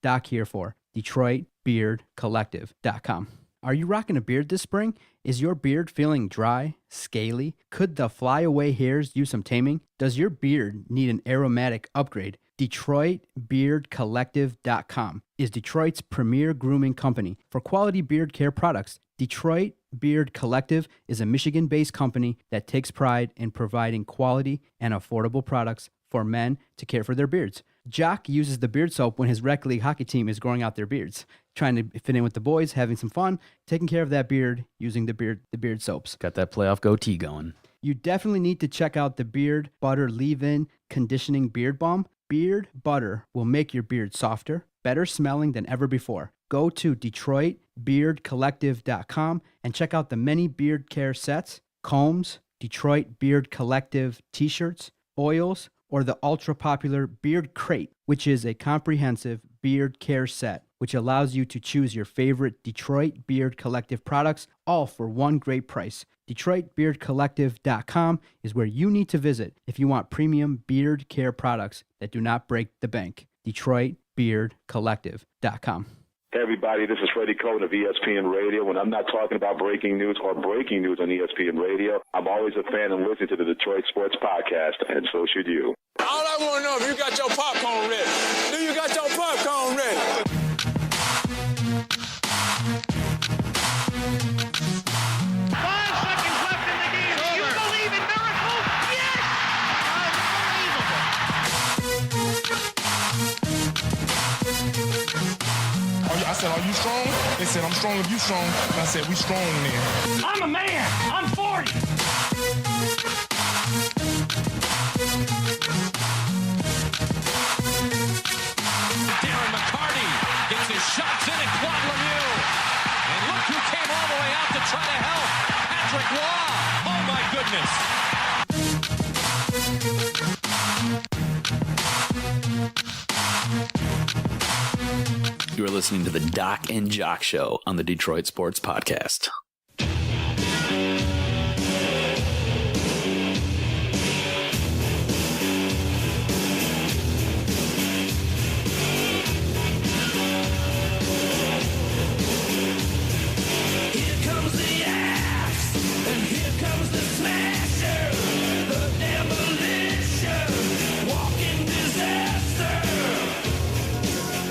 Doc here for? DetroitBeardCollective.com. Are you rocking a beard this spring? Is your beard feeling dry, scaly? Could the flyaway hairs use some taming? Does your beard need an aromatic upgrade? DetroitBeardCollective.com is Detroit's premier grooming company for quality beard care products. Detroit Beard Collective is a Michigan-based company that takes pride in providing quality and affordable products for men to care for their beards. Jock uses the beard soap when his rec league hockey team is growing out their beards, trying to fit in with the boys, having some fun, taking care of that beard using the beard soaps. Got that playoff goatee going. You definitely need to check out the Beard Butter Leave-In Conditioning Beard Balm. Beard butter will make your beard softer, better smelling than ever before. Go to DetroitBeardCollective.com and check out the many beard care sets, combs, Detroit Beard Collective t-shirts, oils, or the ultra-popular Beard Crate, which is a comprehensive beard care set, which allows you to choose your favorite Detroit Beard Collective products, all for one great price. DetroitBeardCollective.com is where you need to visit if you want premium beard care products that do not break the bank. DetroitBeardCollective.com. Hey everybody, this is Freddie Cohen of ESPN Radio. When I'm not talking about breaking news or breaking news on ESPN Radio, I'm always a fan and listening to the Detroit Sports Podcast, and so should you. All I want to know is if you got your popcorn ready. Do you got your popcorn ready? 5 seconds left in the game. Do you believe in miracles? Yes! I said, are you strong? They said, I'm strong if you strong. And I said, we strong then. I'm a man. I'm 40. Darren McCarty gets his shots in at Claude Lemieux. And look who came all the way out to try to help. Patrick Waugh. Oh, my goodness. You are listening to the Doc and Jock Show on the Detroit Sports Podcast. Here comes the axe, and here comes the smasher, the demolition, walking disaster,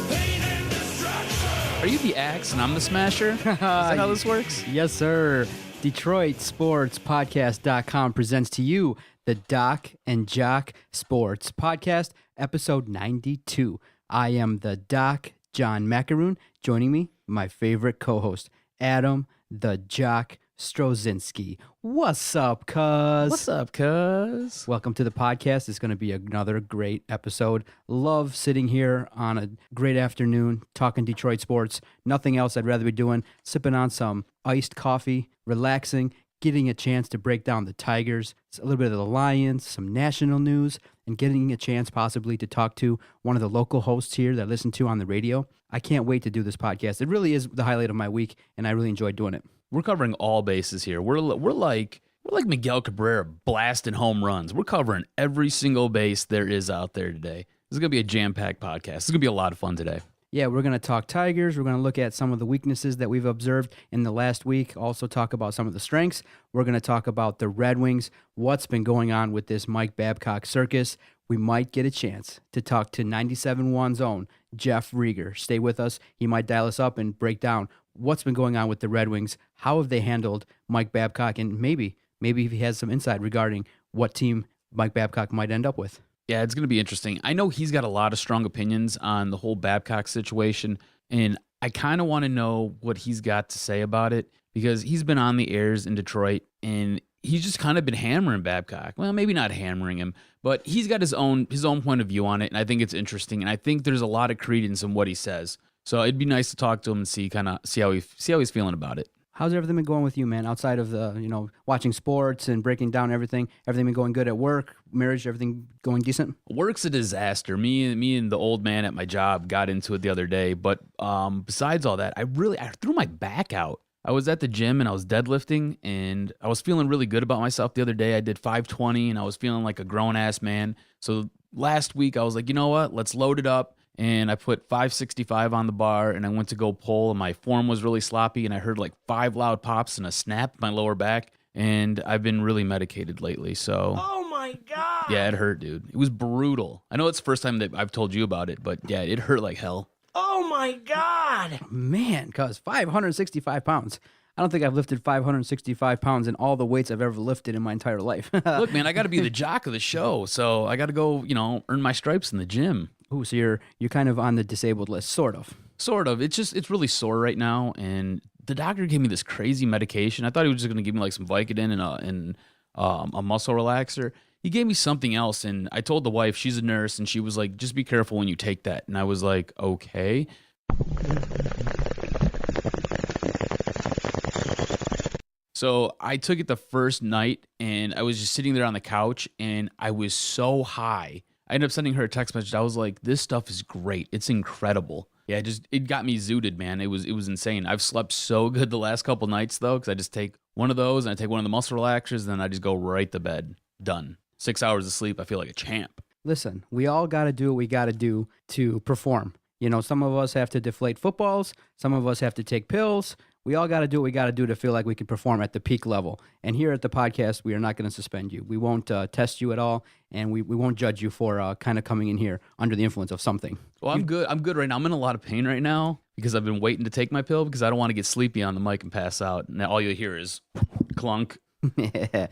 pain and destruction. Are you the axe and I'm the smasher? Is that how this works? Yes, sir. DetroitSportsPodcast.com presents to you the Doc and Jock Sports Podcast, episode 92. I am the Doc, John Macaroon. Joining me, my favorite co-host, Adam the Jock Strozinski. What's up, cuz? What's up, cuz? Welcome to the podcast. It's going to be another great episode. Love sitting here on a great afternoon talking Detroit sports. Nothing else I'd rather be doing. Sipping on some iced coffee, relaxing, getting a chance to break down the Tigers, a little bit of the Lions, some national news, and getting a chance possibly to talk to one of the local hosts here that I listen to on the radio. I can't wait to do this podcast. It really is the highlight of my week, and I really enjoyed doing it. We're covering all bases here. We're like Miguel Cabrera blasting home runs. We're covering every single base there is out there today. This is going to be a jam-packed podcast. This is going to be a lot of fun today. Yeah, we're going to talk Tigers. We're going to look at some of the weaknesses that we've observed in the last week. Also talk about some of the strengths. We're going to talk about the Red Wings, what's been going on with this Mike Babcock circus. We might get a chance to talk to 97.1's own Jeff Rieger. Stay with us. He might dial us up and break down what's been going on with the Red Wings. How have they handled Mike Babcock? And maybe if he has some insight regarding what team Mike Babcock might end up with. Yeah, it's going to be interesting. I know he's got a lot of strong opinions on the whole Babcock situation, and I kind of want to know what he's got to say about it because he's been on the airs in Detroit, and he's just kind of been hammering Babcock. Well, maybe not hammering him, but he's got his own point of view on it, and I think it's interesting, and I think there's a lot of credence in what he says. So it'd be nice to talk to him and see how he's feeling about it. How's everything been going with you, man? Outside of the, watching sports and breaking down everything been going good at work, marriage, everything going decent? Work's a disaster. Me and the old man at my job got into it the other day. But besides all that, I threw my back out. I was at the gym and I was deadlifting and I was feeling really good about myself the other day. I did 520 and I was feeling like a grown ass man. So last week I was like, you know what? Let's load it up and I put 565 on the bar, and I went to go pull, and my form was really sloppy, and I heard like 5 loud pops and a snap in my lower back, and I've been really medicated lately, so... Oh my God! Yeah, it hurt, dude. It was brutal. I know it's the first time that I've told you about it, but yeah, it hurt like hell. Oh my God! Man, cuz 565 pounds. I don't think I've lifted 565 pounds in all the weights I've ever lifted in my entire life. Look, man, I got to be the jock of the show, so I got to go, earn my stripes in the gym. Ooh, so you're kind of on the disabled list, sort of. Sort of. It's really sore right now, and the doctor gave me this crazy medication. I thought he was just going to give me like some Vicodin and a muscle relaxer. He gave me something else, and I told the wife, she's a nurse, and she was like, just be careful when you take that. And I was like, okay. So I took it the first night, and I was just sitting there on the couch, and I was so high. I ended up sending her a text message. I was like, this stuff is great. It's incredible. Yeah, it got me zooted, man. It was insane. I've slept so good the last couple nights, though, because I just take one of those, and I take one of the muscle relaxers, and then I just go right to bed. Done. 6 hours of sleep. I feel like a champ. Listen, we all got to do what we got to do to perform. Some of us have to deflate footballs. Some of us have to take pills. We all got to do what we got to do to feel like we can perform at the peak level. And here at the podcast, we are not going to suspend you. We won't test you at all, and we won't judge you for kind of coming in here under the influence of something. Well, I'm good. I'm good right now. I'm in a lot of pain right now because I've been waiting to take my pill because I don't want to get sleepy on the mic and pass out. And all you hear is clunk.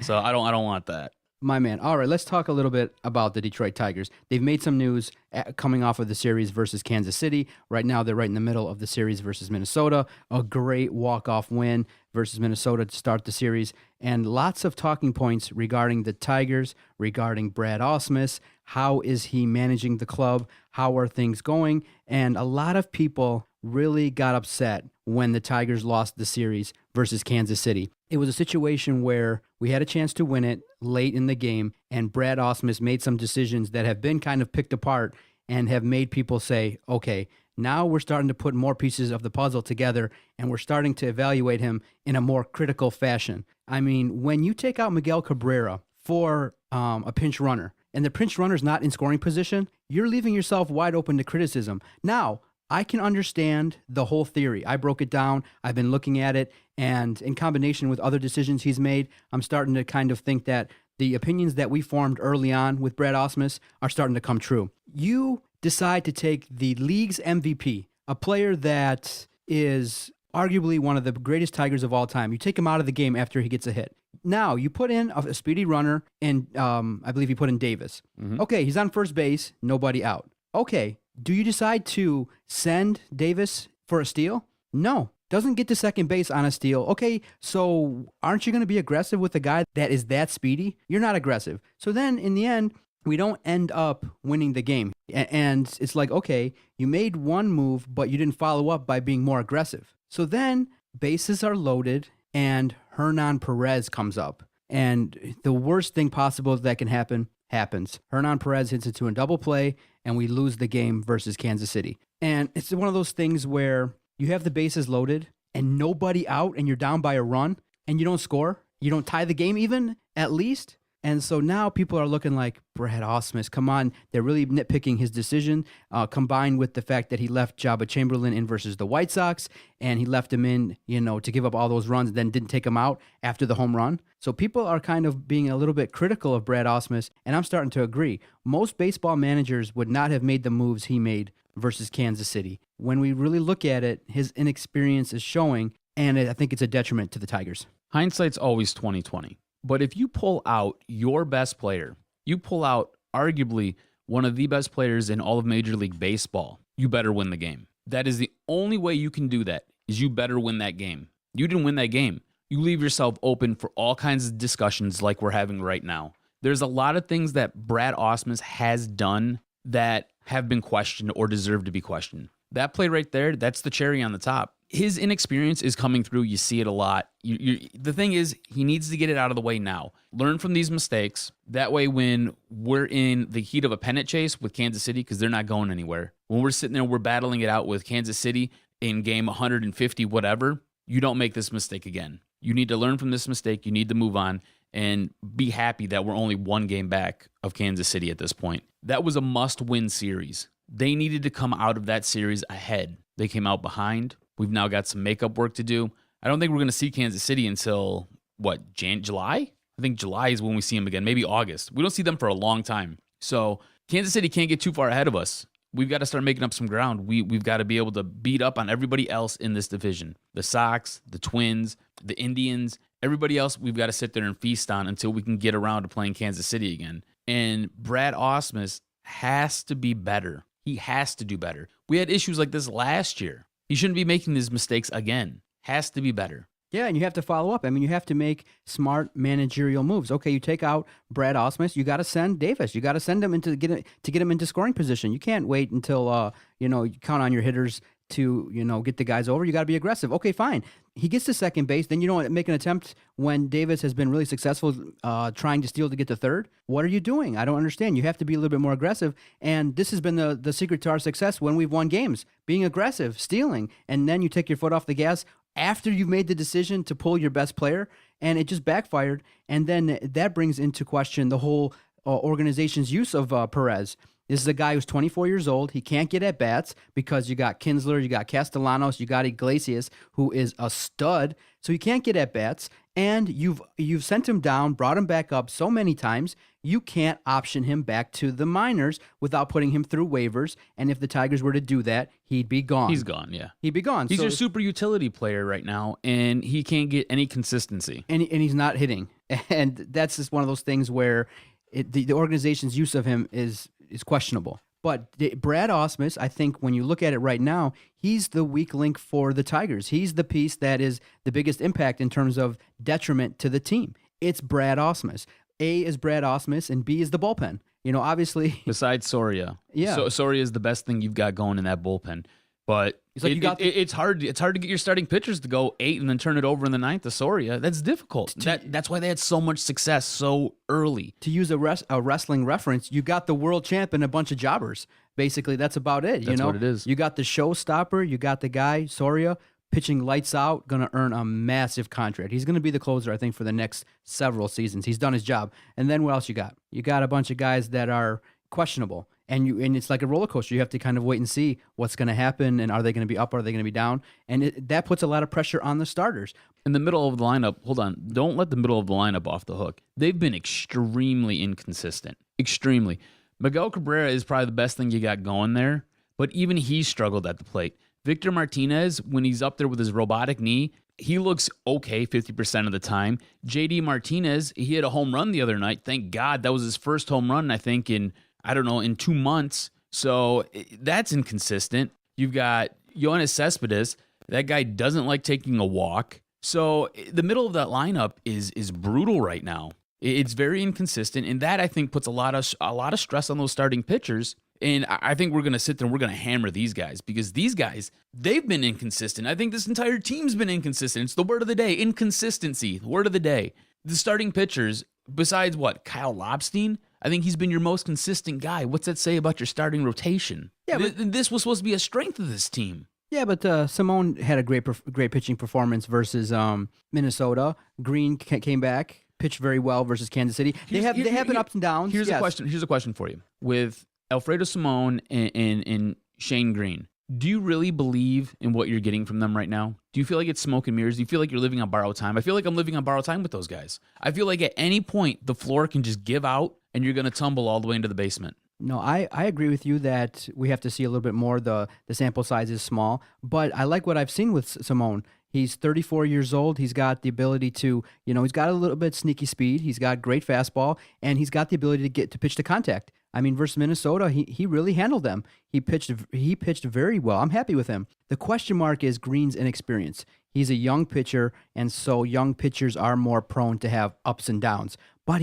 So I don't want that. My man. All right, let's talk a little bit about the Detroit Tigers. They've made some news coming off of the series versus Kansas City. Right now, they're right in the middle of the series versus Minnesota. A great walk-off win versus Minnesota to start the series. And lots of talking points regarding the Tigers, regarding Brad Ausmus. How is he managing the club? How are things going? And a lot of people really got upset when the Tigers lost the series versus Kansas City. It was a situation where we had a chance to win it late in the game, and Brad Ausmus made some decisions that have been kind of picked apart and have made people say, okay, now we're starting to put more pieces of the puzzle together, and we're starting to evaluate him in a more critical fashion. I mean, when you take out Miguel Cabrera for a pinch runner, and the pinch runner's not in scoring position, you're leaving yourself wide open to criticism. Now, I can understand the whole theory. I broke it down. I've been looking at it. And in combination with other decisions he's made, I'm starting to kind of think that the opinions that we formed early on with Brad Ausmus are starting to come true. You decide to take the league's MVP, a player that is arguably one of the greatest Tigers of all time. You take him out of the game after he gets a hit. Now, you put in a speedy runner, and I believe you put in Davis. Mm-hmm. Okay, he's on first base, nobody out. Okay. Do you decide to send Davis for a steal? No. Doesn't get to second base on a steal. Okay, so aren't you going to be aggressive with a guy that is that speedy? You're not aggressive. So then in the end, we don't end up winning the game. And it's like, okay, you made one move, but you didn't follow up by being more aggressive. So then bases are loaded and Hernan Perez comes up. And the worst thing possible that can happen happens. Hernan Perez hits it to a double play, and we lose the game versus Kansas City. And it's one of those things where you have the bases loaded and nobody out, and you're down by a run, and you don't score. You don't tie the game even, at least. And so now people are looking like, Brad Ausmus, come on. They're really nitpicking his decision, combined with the fact that he left Jabba Chamberlain in versus the White Sox, and he left him in, to give up all those runs, then didn't take him out after the home run. So people are kind of being a little bit critical of Brad Ausmus, and I'm starting to agree. Most baseball managers would not have made the moves he made versus Kansas City. When we really look at it, his inexperience is showing, and I think it's a detriment to the Tigers. Hindsight's always 20/20. But if you pull out your best player, you pull out arguably one of the best players in all of Major League Baseball, you better win the game. That is the only way you can do that, is you better win that game. You didn't win that game. You leave yourself open for all kinds of discussions like we're having right now. There's a lot of things that Brad Ausmus has done that have been questioned or deserve to be questioned. That play right there, that's the cherry on the top. His inexperience is coming through. You see it a lot. The thing is, he needs to get it out of the way now. Learn from these mistakes. That way, when we're in the heat of a pennant chase with Kansas City, because they're not going anywhere, when we're sitting there, we're battling it out with Kansas City in game 150, whatever, you don't make this mistake again. You need to learn from this mistake. You need to move on and be happy that we're only one game back of Kansas City at this point. That was a must-win series. They needed to come out of that series ahead. They came out behind. We've now got some makeup work to do. I don't think we're going to see Kansas City until, July? I think July is when we see them again, maybe August. We don't see them for a long time. So Kansas City can't get too far ahead of us. We've got to start making up some ground. We've got to be able to beat up on everybody else in this division. The Sox, the Twins, the Indians, everybody else we've got to sit there and feast on until we can get around to playing Kansas City again. And Brad Ausmus has to be better. He has to do better. We had issues like this last year. He shouldn't be making these mistakes again. Has to be better. Yeah, and you have to follow up. I mean, you have to make smart managerial moves. Okay, you take out Brad Ausmus, you got to send Davis. You got to send him to get him into scoring position. You can't wait until you count on your hitters to get the guys over. You got to be aggressive. Okay, fine. He gets to second base, then you don't make an attempt when Davis has been really successful trying to steal to get to third. What are you doing? I don't understand. You have to be a little bit more aggressive, and this has been the secret to our success when we've won games: being aggressive, stealing, and then you take your foot off the gas after you've made the decision to pull your best player, and it just backfired. And then that brings into question the whole organization's use of Perez. This is a guy who's 24 years old. He can't get at bats because you got Kinsler, you got Castellanos, you got Iglesias, who is a stud. So he can't get at bats, and you've sent him down, brought him back up so many times. You can't option him back to the minors without putting him through waivers. And if the Tigers were to do that, he'd be gone. He's gone, yeah. He'd be gone. He's your super utility player right now, and he can't get any consistency. And he's not hitting. And that's just one of those things where the organization's use of him is questionable. But Brad Ausmus, I think when you look at it right now, he's the weak link for the Tigers. He's the piece that is the biggest impact in terms of detriment to the team. It's Brad Ausmus. A is Brad Ausmus, and B is the bullpen. Obviously. Besides Soria. Yeah. So Soria is the best thing you've got going in that bullpen. But it's hard to get your starting pitchers to go 8 and then turn it over in the 9th to Soria. That's difficult. That's why they had so much success so early. To use a wrestling reference, you got the world champ and a bunch of jobbers. Basically, that's about it. That's what it is. You got the showstopper. You got the guy, Soria, pitching lights out, going to earn a massive contract. He's going to be the closer, I think, for the next several seasons. He's done his job. And then what else you got? You got a bunch of guys that are questionable. And it's like a roller coaster. You have to kind of wait and see what's going to happen, and are they going to be up, or are they going to be down? And that puts a lot of pressure on the starters. In the middle of the lineup, hold on, don't let the middle of the lineup off the hook. They've been extremely inconsistent. Extremely. Miguel Cabrera is probably the best thing you got going there, but even he struggled at the plate. Victor Martinez, when he's up there with his robotic knee, he looks okay 50% of the time. JD Martinez, he hit a home run the other night. Thank God. That was his first home run, I think, in 2 months. So that's inconsistent. You've got Yoenis Cespedes. That guy doesn't like taking a walk. So the middle of that lineup is brutal right now. It's very inconsistent, and that, I think, puts a lot of stress on those starting pitchers. And I think we're going to sit there and we're going to hammer these guys, because these guys, they've been inconsistent. I think this entire team's been inconsistent. It's the word of the day, inconsistency, the word of the day. The starting pitchers, besides Kyle Lobstein, I think he's been your most consistent guy. What's that say about your starting rotation? Yeah, but this was supposed to be a strength of this team. Yeah, but Simone had a great pitching performance versus Minnesota. Green came back, pitched very well versus Kansas City. They have been ups and downs. Here's a question. Here's a question for you. With Alfredo Simone and Shane Green, do you really believe in what you're getting from them right now? Do you feel like it's smoke and mirrors? Do you feel like you're living on borrowed time? I feel like I'm living on borrowed time with those guys. I feel like at any point the floor can just give out and you're going to tumble all the way into the basement. No, I agree with you that we have to see a little bit more. The sample size is small, but I like what I've seen with Simone. He's 34 years old. He's got the ability to, he's got a little bit sneaky speed. He's got great fastball, and he's got the ability to pitch to contact. I mean, versus Minnesota, he really handled them. He pitched very well. I'm happy with him. The question mark is Green's inexperience. He's a young pitcher, and so young pitchers are more prone to have ups and downs. But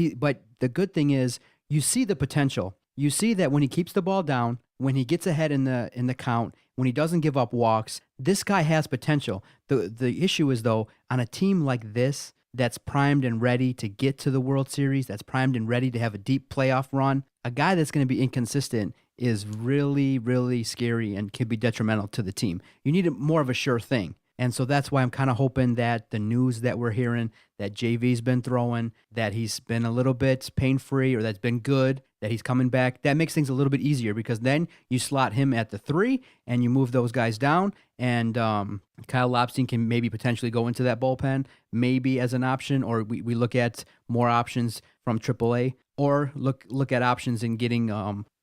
the good thing is you see the potential. You see that when he keeps the ball down, when he gets ahead in the count, when he doesn't give up walks, this guy has potential. The issue is, though, on a team like this that's primed and ready to get to the World Series, that's primed and ready to have a deep playoff run, a guy that's going to be inconsistent is really, really scary and can be detrimental to the team. You need more of a sure thing. And so that's why I'm kind of hoping that the news that we're hearing, that JV's been throwing, that he's been a little bit pain-free, or that's been good, that he's coming back. That makes things a little bit easier because then you slot him at the 3 and you move those guys down. And Kyle Lobstein can maybe potentially go into that bullpen, maybe as an option, or we look at more options from AAA, or look at options in getting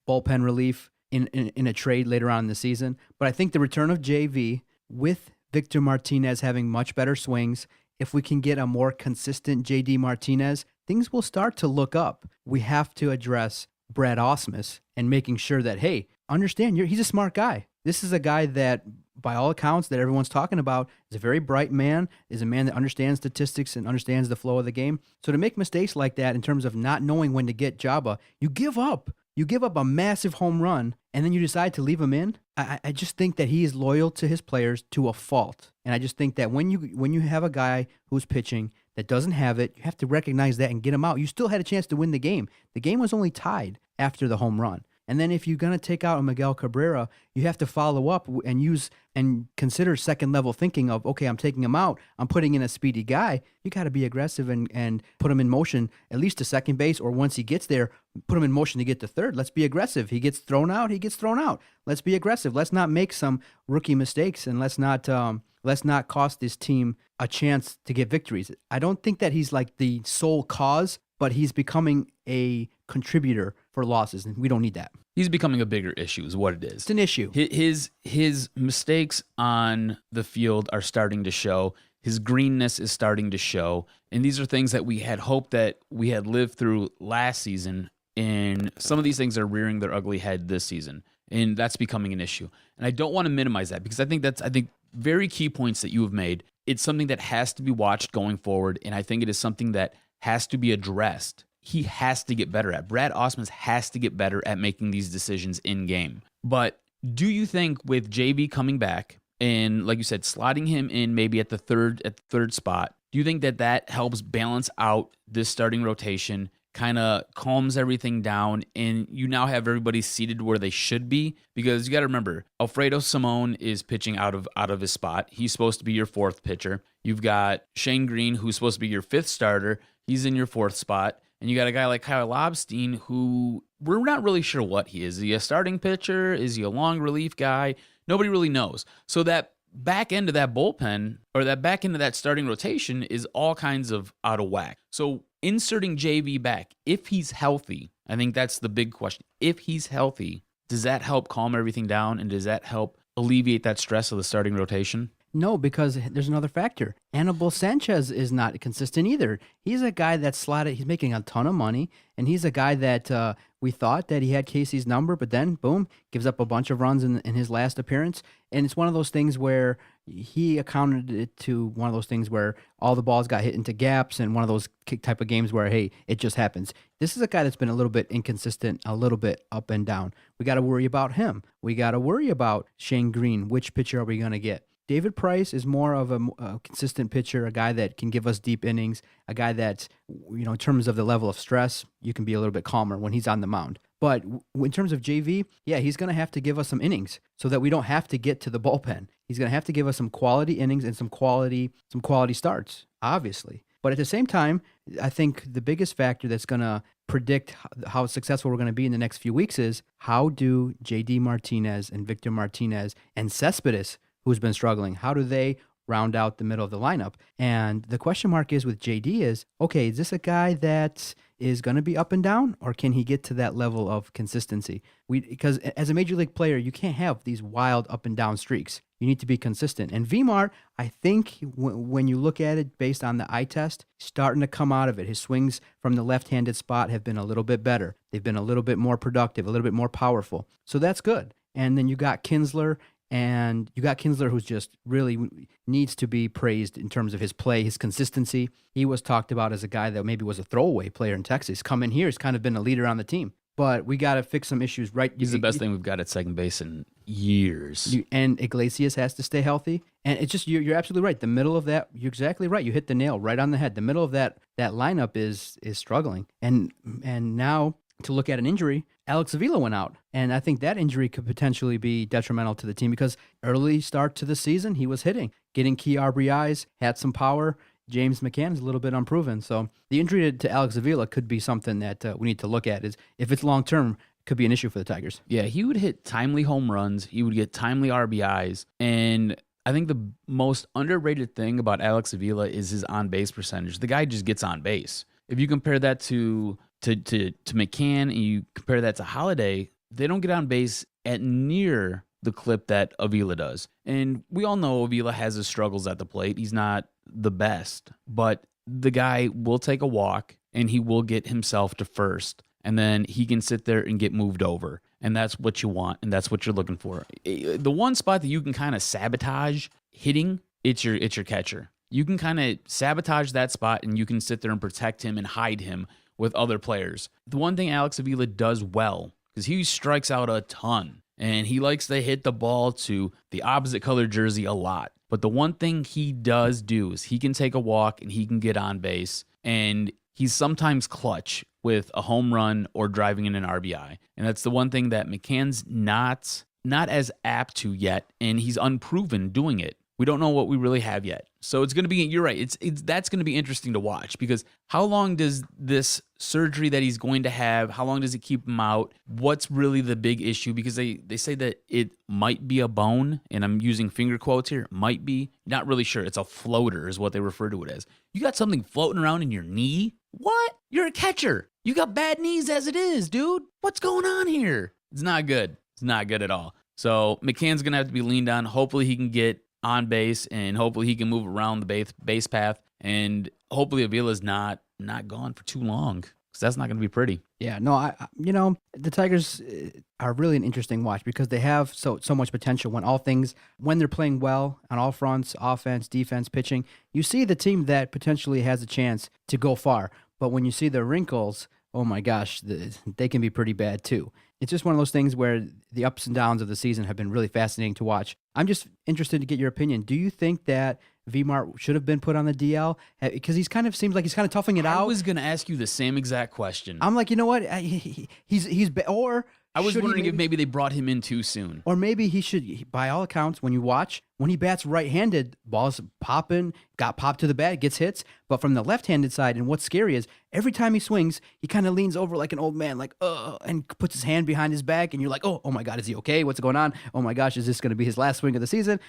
bullpen relief in a trade later on in the season. But I think the return of JV with Victor Martinez having much better swings, if we can get a more consistent JD Martinez, things will start to look up. We have to address Brad Ausmus and making sure that, hey, understand, he's a smart guy. This is a guy that, by all accounts that everyone's talking about, is a very bright man, is a man that understands statistics and understands the flow of the game. So to make mistakes like that in terms of not knowing when to get Jabba, you give up. You give up a massive home run, and then you decide to leave him in. I just think that he is loyal to his players to a fault. And I just think that when you have a guy who's pitching that doesn't have it, you have to recognize that and get him out. You still had a chance to win the game. The game was only tied after the home run. And then if you're going to take out a Miguel Cabrera, you have to follow up and use and consider second level thinking of, okay, I'm taking him out. I'm putting in a speedy guy. You got to be aggressive and put him in motion, at least to second base, or once he gets there, put him in motion to get to third. Let's be aggressive. He gets thrown out. Let's be aggressive. Let's not make some rookie mistakes, and let's not cost this team a chance to get victories. I don't think that he's like the sole cause, but he's becoming a contributor for losses, and we don't need that. He's becoming a bigger issue is what it is. It's an issue. His mistakes on the field are starting to show. His greenness is starting to show. And these are things that we had hoped that we had lived through last season, and some of these things are rearing their ugly head this season, and that's becoming an issue. And I don't want to minimize that because I think very key points that you have made. It's something that has to be watched going forward, and I think it is something that has to be addressed. He has to get better at. Brad Ausmus has to get better at making these decisions in game. But do you think with JV coming back and, like you said, slotting him in maybe at the third spot, do you think that helps balance out this starting rotation, kind of calms everything down, and you now have everybody seated where they should be? Because you got to remember, Alfredo Simon is pitching out of his spot. He's supposed to be your 4th pitcher. You've got Shane Green, who's supposed to be your 5th starter. He's in your 4th spot. And you got a guy like Kyle Lobstein, who we're not really sure what he is. Is he a starting pitcher? Is he a long relief guy? Nobody really knows. So that back end of that bullpen, or that back end of that starting rotation, is all kinds of out of whack. So inserting JV back, if he's healthy, I think that's the big question. If he's healthy, does that help calm everything down, and does that help alleviate that stress of the starting rotation? No, because there's another factor. Anibal Sanchez is not consistent either. He's a guy that's slotted. He's making a ton of money, and he's a guy that we thought that he had Casey's number, but then, boom, gives up a bunch of runs in his last appearance. And it's one of those things where he accounted it to one of those things where all the balls got hit into gaps, and one of those type of games where, hey, it just happens. This is a guy that's been a little bit inconsistent, a little bit up and down. We got to worry about him. We got to worry about Shane Green. Which pitcher are we going to get? David Price is more of a consistent pitcher, a guy that can give us deep innings, a guy that, in terms of the level of stress, you can be a little bit calmer when he's on the mound. But in terms of JV, yeah, he's going to have to give us some innings so that we don't have to get to the bullpen. He's going to have to give us some quality innings and some quality starts, obviously. But at the same time, I think the biggest factor that's going to predict how successful we're going to be in the next few weeks is how do JD Martinez and Victor Martinez and Cespedes, who's been struggling, how do they round out the middle of the lineup? And the question mark is with JD is, okay, is this a guy that is going to be up and down, or can he get to that level of consistency? Because as a major league player, you can't have these wild up and down streaks. You need to be consistent. And V-Mart, I think when you look at it based on the eye test, starting to come out of it. His swings from the left-handed spot have been a little bit better. They've been a little bit more productive, a little bit more powerful. So that's good. And then you got Kinsler, who's just really needs to be praised in terms of his play, his consistency. He was talked about as a guy that maybe was a throwaway player in Texas. Come in here, he's kind of been a leader on the team. But we got to fix some issues, right? He's the best thing we've got at second base in years. And Iglesias has to stay healthy. And it's just, you're absolutely right. The middle of that, you're exactly right. You hit the nail right on the head. The middle of that lineup is struggling. And now, to look at an injury, Alex Avila went out. And I think that injury could potentially be detrimental to the team because early start to the season, he was hitting, getting key RBIs, had some power. James McCann is a little bit unproven. So the injury to Alex Avila could be something that we need to look at. Is if it's long term, could be an issue for the Tigers. Yeah, he would hit timely home runs. He would get timely RBIs. And I think the most underrated thing about Alex Avila is his on-base percentage. The guy just gets on base. If you compare that to McCann and you compare that to Holiday, they don't get on base at near the clip that Avila does. And we all know Avila has his struggles at the plate. He's not the best, but the guy will take a walk and he will get himself to first. And then he can sit there and get moved over. And that's what you want, and that's what you're looking for. The one spot that you can kind of sabotage hitting, it's your catcher. You can kind of sabotage that spot, and you can sit there and protect him and hide him with other players. The one thing Alex Avila does well, because he strikes out a ton, and he likes to hit the ball to the opposite color jersey a lot. But the one thing he does do is he can take a walk, and he can get on base, and he's sometimes clutch with a home run or driving in an RBI. And that's the one thing that McCann's not as apt to yet, and he's unproven doing it. We don't know what we really have yet. So it's going to be, you're right, that's going to be interesting to watch, because how long does this surgery that he's going to have, how long does it keep him out? What's really the big issue? Because they say that it might be a bone, and I'm using finger quotes here, might be, not really sure. It's a floater is what they refer to it as. You got something floating around in your knee? What? You're a catcher. You got bad knees as it is, dude. What's going on here? It's not good. It's not good at all. So McCann's going to have to be leaned on. Hopefully he can get on base, and hopefully he can move around the base path, and hopefully Avila's not gone for too long, because that's not going to be pretty. Yeah, no, the Tigers are really an interesting watch, because they have so much potential when they're playing well on all fronts, offense, defense, pitching. You see the team that potentially has a chance to go far, but when you see the wrinkles, oh my gosh, they can be pretty bad too. It's just one of those things where the ups and downs of the season have been really fascinating to watch. I'm just interested to get your opinion. Do you think that V-Mart should have been put on the DL? Because seems like he's kind of toughing it out. I was going to ask you the same exact question. I'm like, you know what? Or I was wondering if maybe they brought him in too soon. Or maybe he should, by all accounts, when you watch, when he bats right-handed, balls popping, got popped to the bat, gets hits. But from the left-handed side, and what's scary is every time he swings, he kind of leans over like an old man, like, and puts his hand behind his back, and you're like, oh my God, is he okay? What's going on? Oh my gosh, is this going to be his last swing of the season?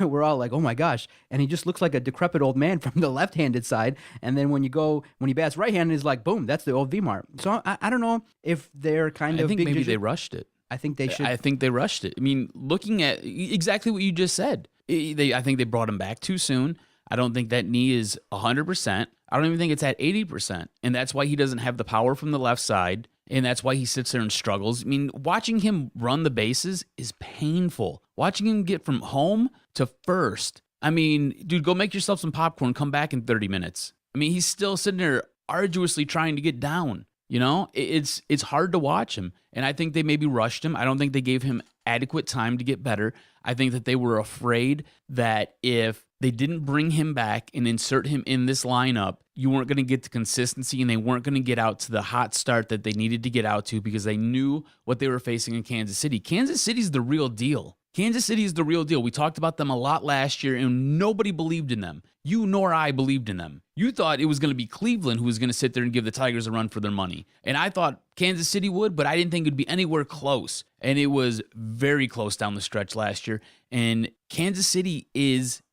We're all like, oh my gosh. And he just looks like a decrepit old man from the left-handed side. And then when he bats right-handed, it's like, boom, that's the old V-Mart. So I don't know if they're I think maybe they rushed it. I think they should. I think they rushed it. I mean, looking at exactly what you just said, I think they brought him back too soon. I don't think that knee is 100%. I don't even think it's at 80%. And that's why he doesn't have the power from the left side. And that's why he sits there and struggles. I mean, watching him run the bases is painful. Watching him get from home to first. I mean, dude, go make yourself some popcorn. Come back in 30 minutes. I mean, he's still sitting there arduously trying to get down. You know, it's hard to watch him. And I think they maybe rushed him. I don't think they gave him adequate time to get better. I think that they were afraid that if they didn't bring him back and insert him in this lineup, you weren't going to get the consistency, and they weren't going to get out to the hot start that they needed to get out to, because they knew what they were facing in Kansas City. Kansas City's the real deal. Kansas City is the real deal. We talked about them a lot last year, and nobody believed in them. You nor I believed in them. You thought it was going to be Cleveland who was going to sit there and give the Tigers a run for their money. And I thought Kansas City would, but I didn't think it would be anywhere close. And it was very close down the stretch last year. And Kansas City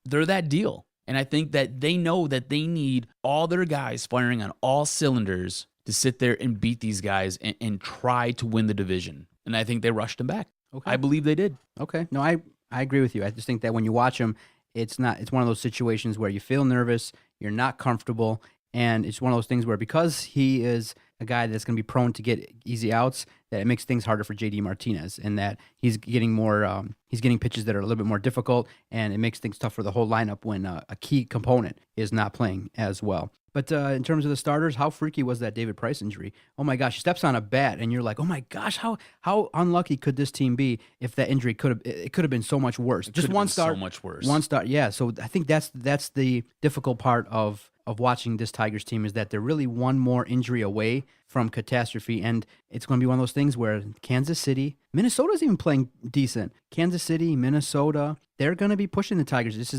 they're that deal. And I think that they know that they need all their guys firing on all cylinders to sit there and beat these guys and try to win the division. And I think they rushed them back. Okay. I believe they did. Okay. No, I agree with you. I just think that when you watch him, it's one of those situations where you feel nervous, you're not comfortable, and it's one of those things where, because he is a guy that's going to be prone to get easy outs, that it makes things harder for JD Martinez, and that he's getting pitches that are a little bit more difficult, and it makes things tough for the whole lineup when a key component is not playing as well. But in terms of the starters, how freaky was that David Price injury? Oh my gosh, he steps on a bat, and you're like, oh my gosh, how unlucky could this team be if that injury could have been so much worse? Just one start, so much worse. One start, yeah. So I think that's the difficult part of of watching this Tigers team is that they're really one more injury away from catastrophe. And it's going to be one of those things where Kansas City, Minnesota's even playing decent. Kansas City, Minnesota, they're going to be pushing the Tigers. This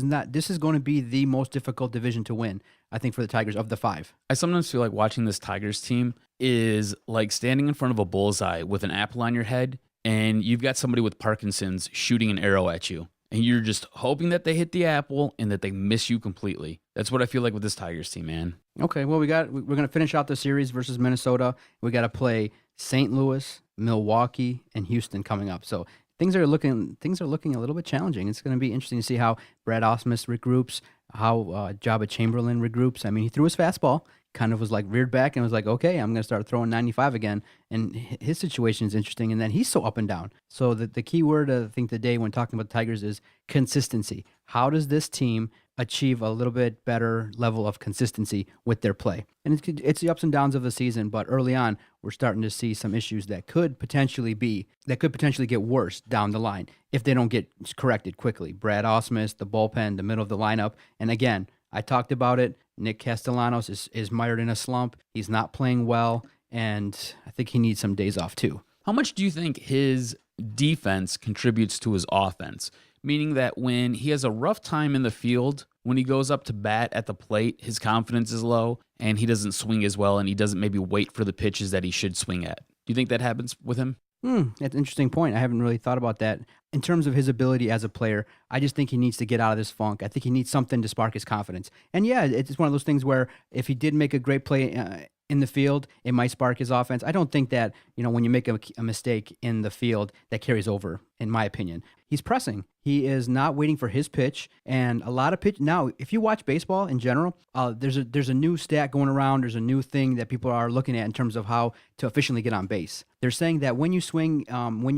is going to be the most difficult division to win, I think, for the Tigers of the 5. I sometimes feel like watching this Tigers team is like standing in front of a bullseye with an apple on your head, and you've got somebody with Parkinson's shooting an arrow at you. And you're just hoping that they hit the apple and that they miss you completely. That's what I feel like with this Tigers team, man. Okay, well, we're going to finish out the series versus Minnesota. We got to play St. Louis, Milwaukee, and Houston coming up. So things are looking a little bit challenging. It's going to be interesting to see how Brad Ausmus regroups, how Jabba Chamberlain regroups. I mean, he threw his fastball, kind of was like reared back and was like, okay, I'm going to start throwing 95 again. And his situation is interesting. And then he's so up and down. So the key word, I think, today when talking about the Tigers is consistency. How does this team achieve a little bit better level of consistency with their play? And it's the ups and downs of the season, but early on, we're starting to see some issues that could potentially get worse down the line if they don't get corrected quickly. Brad Ausmus, the bullpen, the middle of the lineup. And again, I talked about it. Nick Castellanos is mired in a slump. He's not playing well, and I think he needs some days off too. How much do you think his defense contributes to his offense? Meaning that when he has a rough time in the field, when he goes up to bat at the plate, his confidence is low, and he doesn't swing as well, and he doesn't maybe wait for the pitches that he should swing at. Do you think that happens with him? That's an interesting point. I haven't really thought about that. In terms of his ability as a player, I just think he needs to get out of this funk. I think he needs something to spark his confidence. And yeah, it's one of those things where if he did make a great play in the field, it might spark his offense. I don't think that, when you make a mistake in the field, that carries over, in my opinion. He's pressing. He is not waiting for his pitch, and a lot of pitch. Now, if you watch baseball in general, there's a new stat going around. There's a new thing that people are looking at in terms of how to efficiently get on base. They're saying that when you swing, when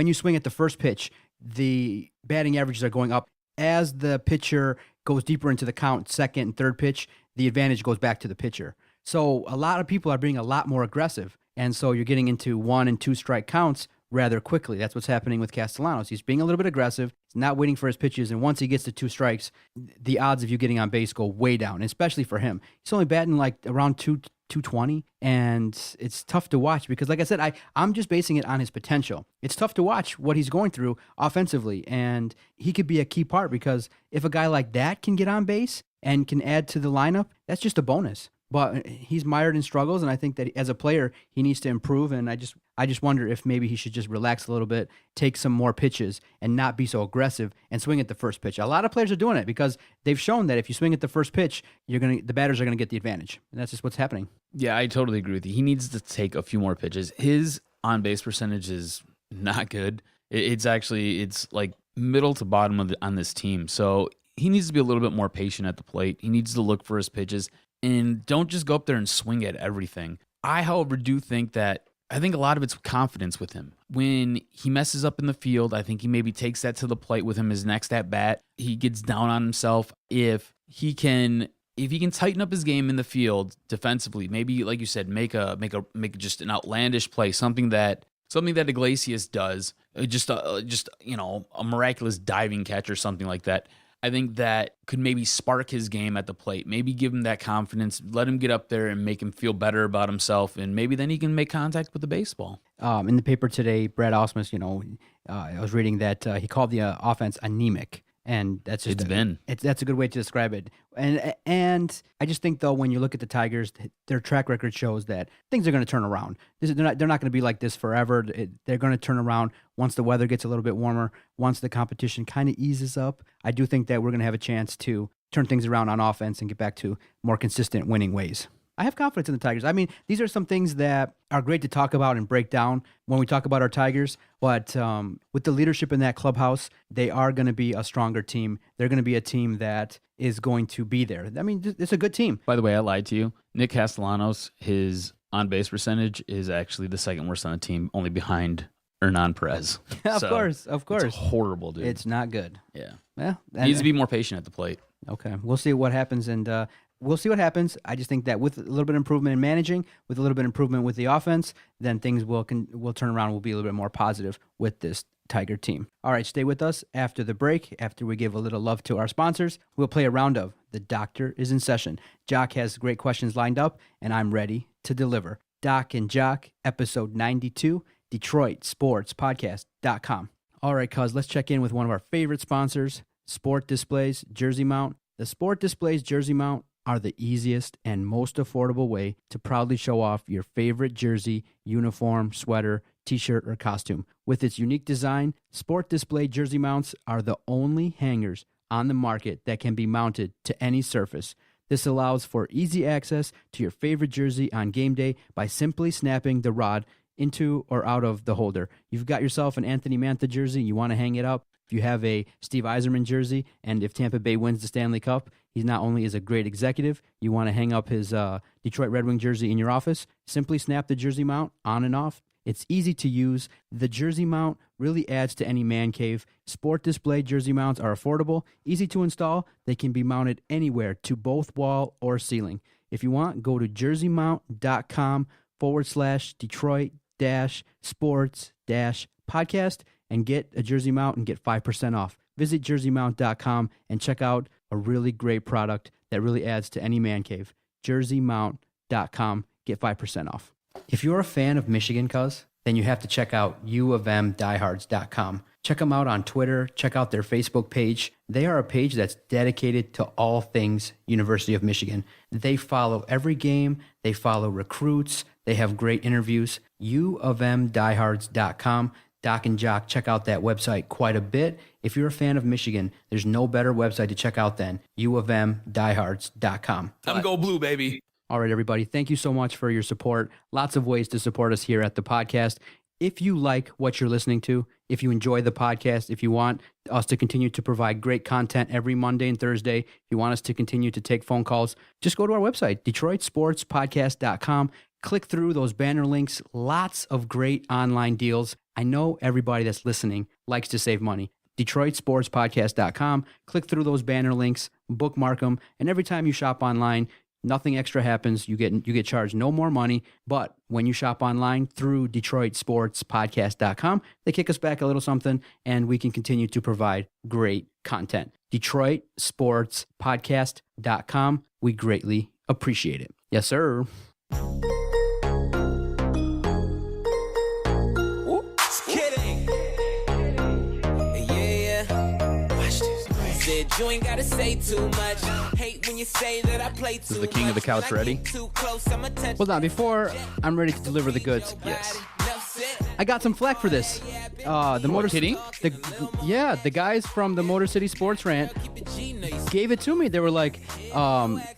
you swing at the first pitch, the batting averages are going up. As the pitcher goes deeper into the count, second and third pitch, the advantage goes back to the pitcher. So a lot of people are being a lot more aggressive, and so you're getting into 1 and 2 strike counts rather quickly. That's what's happening with Castellanos. He's being a little bit aggressive. He's not waiting for his pitches, and once he gets to 2 strikes, the odds of you getting on base go way down, especially for him. He's only batting like around 220, and it's tough to watch because, like I said, I'm just basing it on his potential. It's tough to watch what he's going through offensively, and he could be a key part because if a guy like that can get on base and can add to the lineup, that's just a bonus. But he's mired in struggles, and I think that as a player, he needs to improve. And I just wonder if maybe he should just relax a little bit, take some more pitches, and not be so aggressive and swing at the first pitch. A lot of players are doing it because they've shown that if you swing at the first pitch, the batters are gonna get the advantage, and that's just what's happening. Yeah, I totally agree with you. He needs to take a few more pitches. His on base percentage is not good. It's like middle to bottom on this team. So he needs to be a little bit more patient at the plate. He needs to look for his pitches. And don't just go up there and swing at everything. I, however, do think that a lot of it's confidence with him. When he messes up in the field, I think he maybe takes that to the plate with him his next at bat. He gets down on himself. If he can tighten up his game in the field defensively, maybe like you said, make just an outlandish play, something that Iglesias does, just a miraculous diving catch or something like that. I think that could maybe spark his game at the plate, maybe give him that confidence, let him get up there and make him feel better about himself, and maybe then he can make contact with the baseball. In the paper today, Brad Ausmus, I was reading that he called the offense anemic. And that's just that's a good way to describe it. And I just think, though, when you look at the Tigers, their track record shows that things are going to turn around. They're not going to be like this forever. They're going to turn around once the weather gets a little bit warmer, once the competition kind of eases up. I do think that we're going to have a chance to turn things around on offense and get back to more consistent winning ways. I have confidence in the Tigers. I mean, these are some things that are great to talk about and break down when we talk about our Tigers. But with the leadership in that clubhouse, they are going to be a stronger team. They're going to be a team that is going to be there. I mean, it's a good team. By the way, I lied to you. Nick Castellanos, his on-base percentage is actually the second worst on the team, only behind Hernan Perez. Of course. It's horrible, dude. It's not good. Yeah. He needs to be more patient at the plate. Okay. We'll see what happens, and we'll see what happens. I just think that with a little bit of improvement in managing, with a little bit of improvement with the offense, then things will turn around. We'll be a little bit more positive with this Tiger team. All right, stay with us after the break. After we give a little love to our sponsors, we'll play a round of The Doctor is in Session. Jock has great questions lined up, and I'm ready to deliver. Doc and Jock, episode 92, DetroitSportsPodcast.com. All right, cuz, let's check in with one of our favorite sponsors, Sport Displays Jersey Mount. The Sport Displays Jersey Mount are the easiest and most affordable way to proudly show off your favorite jersey, uniform, sweater, t-shirt, or costume. With its unique design, Sport Display Jersey Mounts are the only hangers on the market that can be mounted to any surface. This allows for easy access to your favorite jersey on game day by simply snapping the rod into or out of the holder. You've got yourself an Anthony Mantha jersey, you want to hang it up. If you have a Steve Yzerman jersey, and if Tampa Bay wins the Stanley Cup, he not only is a great executive, you want to hang up his Detroit Red Wing jersey in your office, simply snap the jersey mount on and off. It's easy to use. The jersey mount really adds to any man cave. Sport Display jersey mounts are affordable, easy to install. They can be mounted anywhere to both wall or ceiling. If you want, go to jerseymount.com/Detroit-sports-podcast and get a jersey mount and get 5% off. Visit jerseymount.com and check out a really great product that really adds to any man cave. jerseymount.com, get 5% off. If you're a fan of Michigan, cuz, then you have to check out uofmdiehards.com. Check them out on Twitter. Check out their Facebook page. They are a page that's dedicated to all things University of Michigan. They follow every game. They follow recruits. They have great interviews. uofmdiehards.com. Doc and Jock check out that website quite a bit. If you're a fan of Michigan, there's no better website to check out than uofmdiehards.com. I'm go blue, baby. All right, everybody. Thank you so much for your support. Lots of ways to support us here at the podcast. If you like what you're listening to, if you enjoy the podcast, if you want us to continue to provide great content every Monday and Thursday, if you want us to continue to take phone calls, just go to our website, DetroitSportsPodcast.com. Click through those banner links. Lots of great online deals. I know everybody that's listening likes to save money. DetroitSportsPodcast.com. Click through those banner links, bookmark them, and every time you shop online, nothing extra happens. You get charged no more money. But when you shop online through DetroitSportsPodcast.com, they kick us back a little something, and we can continue to provide great content. DetroitSportsPodcast.com. We greatly appreciate it. Yes, sir. You ain't gotta say too much. Hate when you say that I play too Is the king of the couch ready? Hold on, before I'm ready to deliver the goods. Yes. I got some flack for this. The Motor kidding? The guys from the Motor City Sports Rant gave it to me. They were like,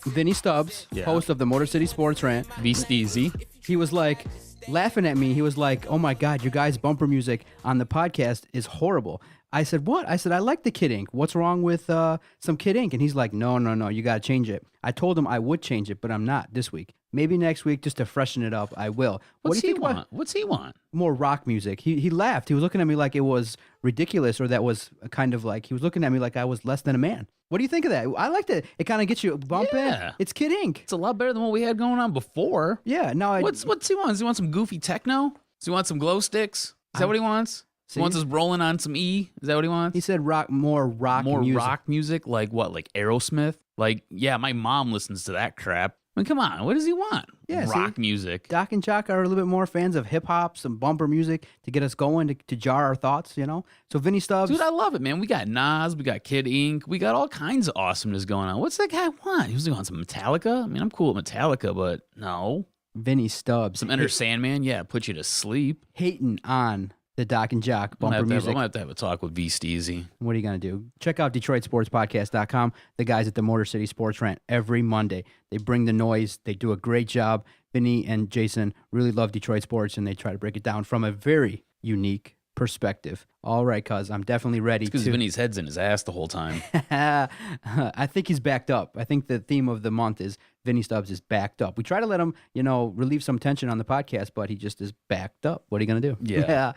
Vinny Stubbs, Yeah. host of the Motor City Sports Rant. V-Steezy. He was like laughing at me. He was like, "Oh my God, your guys' bumper music on the podcast is horrible." I said, "What?" I said, "I like the Kid Ink. What's wrong with some Kid Ink?" And he's like, No, you got to change it. I told him I would change it, but I'm not this week. Maybe next week, just to freshen it up, I will. What's what do you he think want? about What's he want? more rock music? He laughed. He was looking at me like it was ridiculous, or that was kind of like, he was looking at me like I was less than a man. What do you think of that? I liked it. It kind of gets you bumping. Yeah. It's Kid Ink. It's a lot better than what we had going on before. Yeah. No, What's he want? Does he want some goofy techno? Does he want some glow sticks? Is that what he wants? See? He wants us rolling on some E? Is that what he wants? He said more rock music? Like what? Like Aerosmith? Like, yeah, my mom listens to that crap. I mean, come on. What does he want? Yeah, rock see? music. Doc and Jock are a little bit more fans of hip hop, some bumper music to get us going, to jar our thoughts, you know? So Vinny Stubbs. Dude, I love it, man. We got Nas, we got Kid Ink, we got all kinds of awesomeness going on. What's that guy want? He was going some Metallica? I mean, I'm cool with Metallica, but no. Vinny Stubbs. Some Enter Sandman, yeah, put you to sleep. Hating on the Doc and Jock bumper I'm gonna music. have to have a talk with V-Steezy. What are you going to do? Check out DetroitSportsPodcast.com. The guys at the Motor City Sports Rant every Monday. They bring the noise. They do a great job. Vinny and Jason really love Detroit sports, and they try to break it down from a very unique perspective. All right, cuz I'm definitely ready Because to... Vinny's head's in his ass the whole time. I think he's backed up. I think the theme of the month is Vinny Stubbs is backed up. We try to let him, relieve some tension on the podcast, but he just is backed up. What are you going to do? Yeah.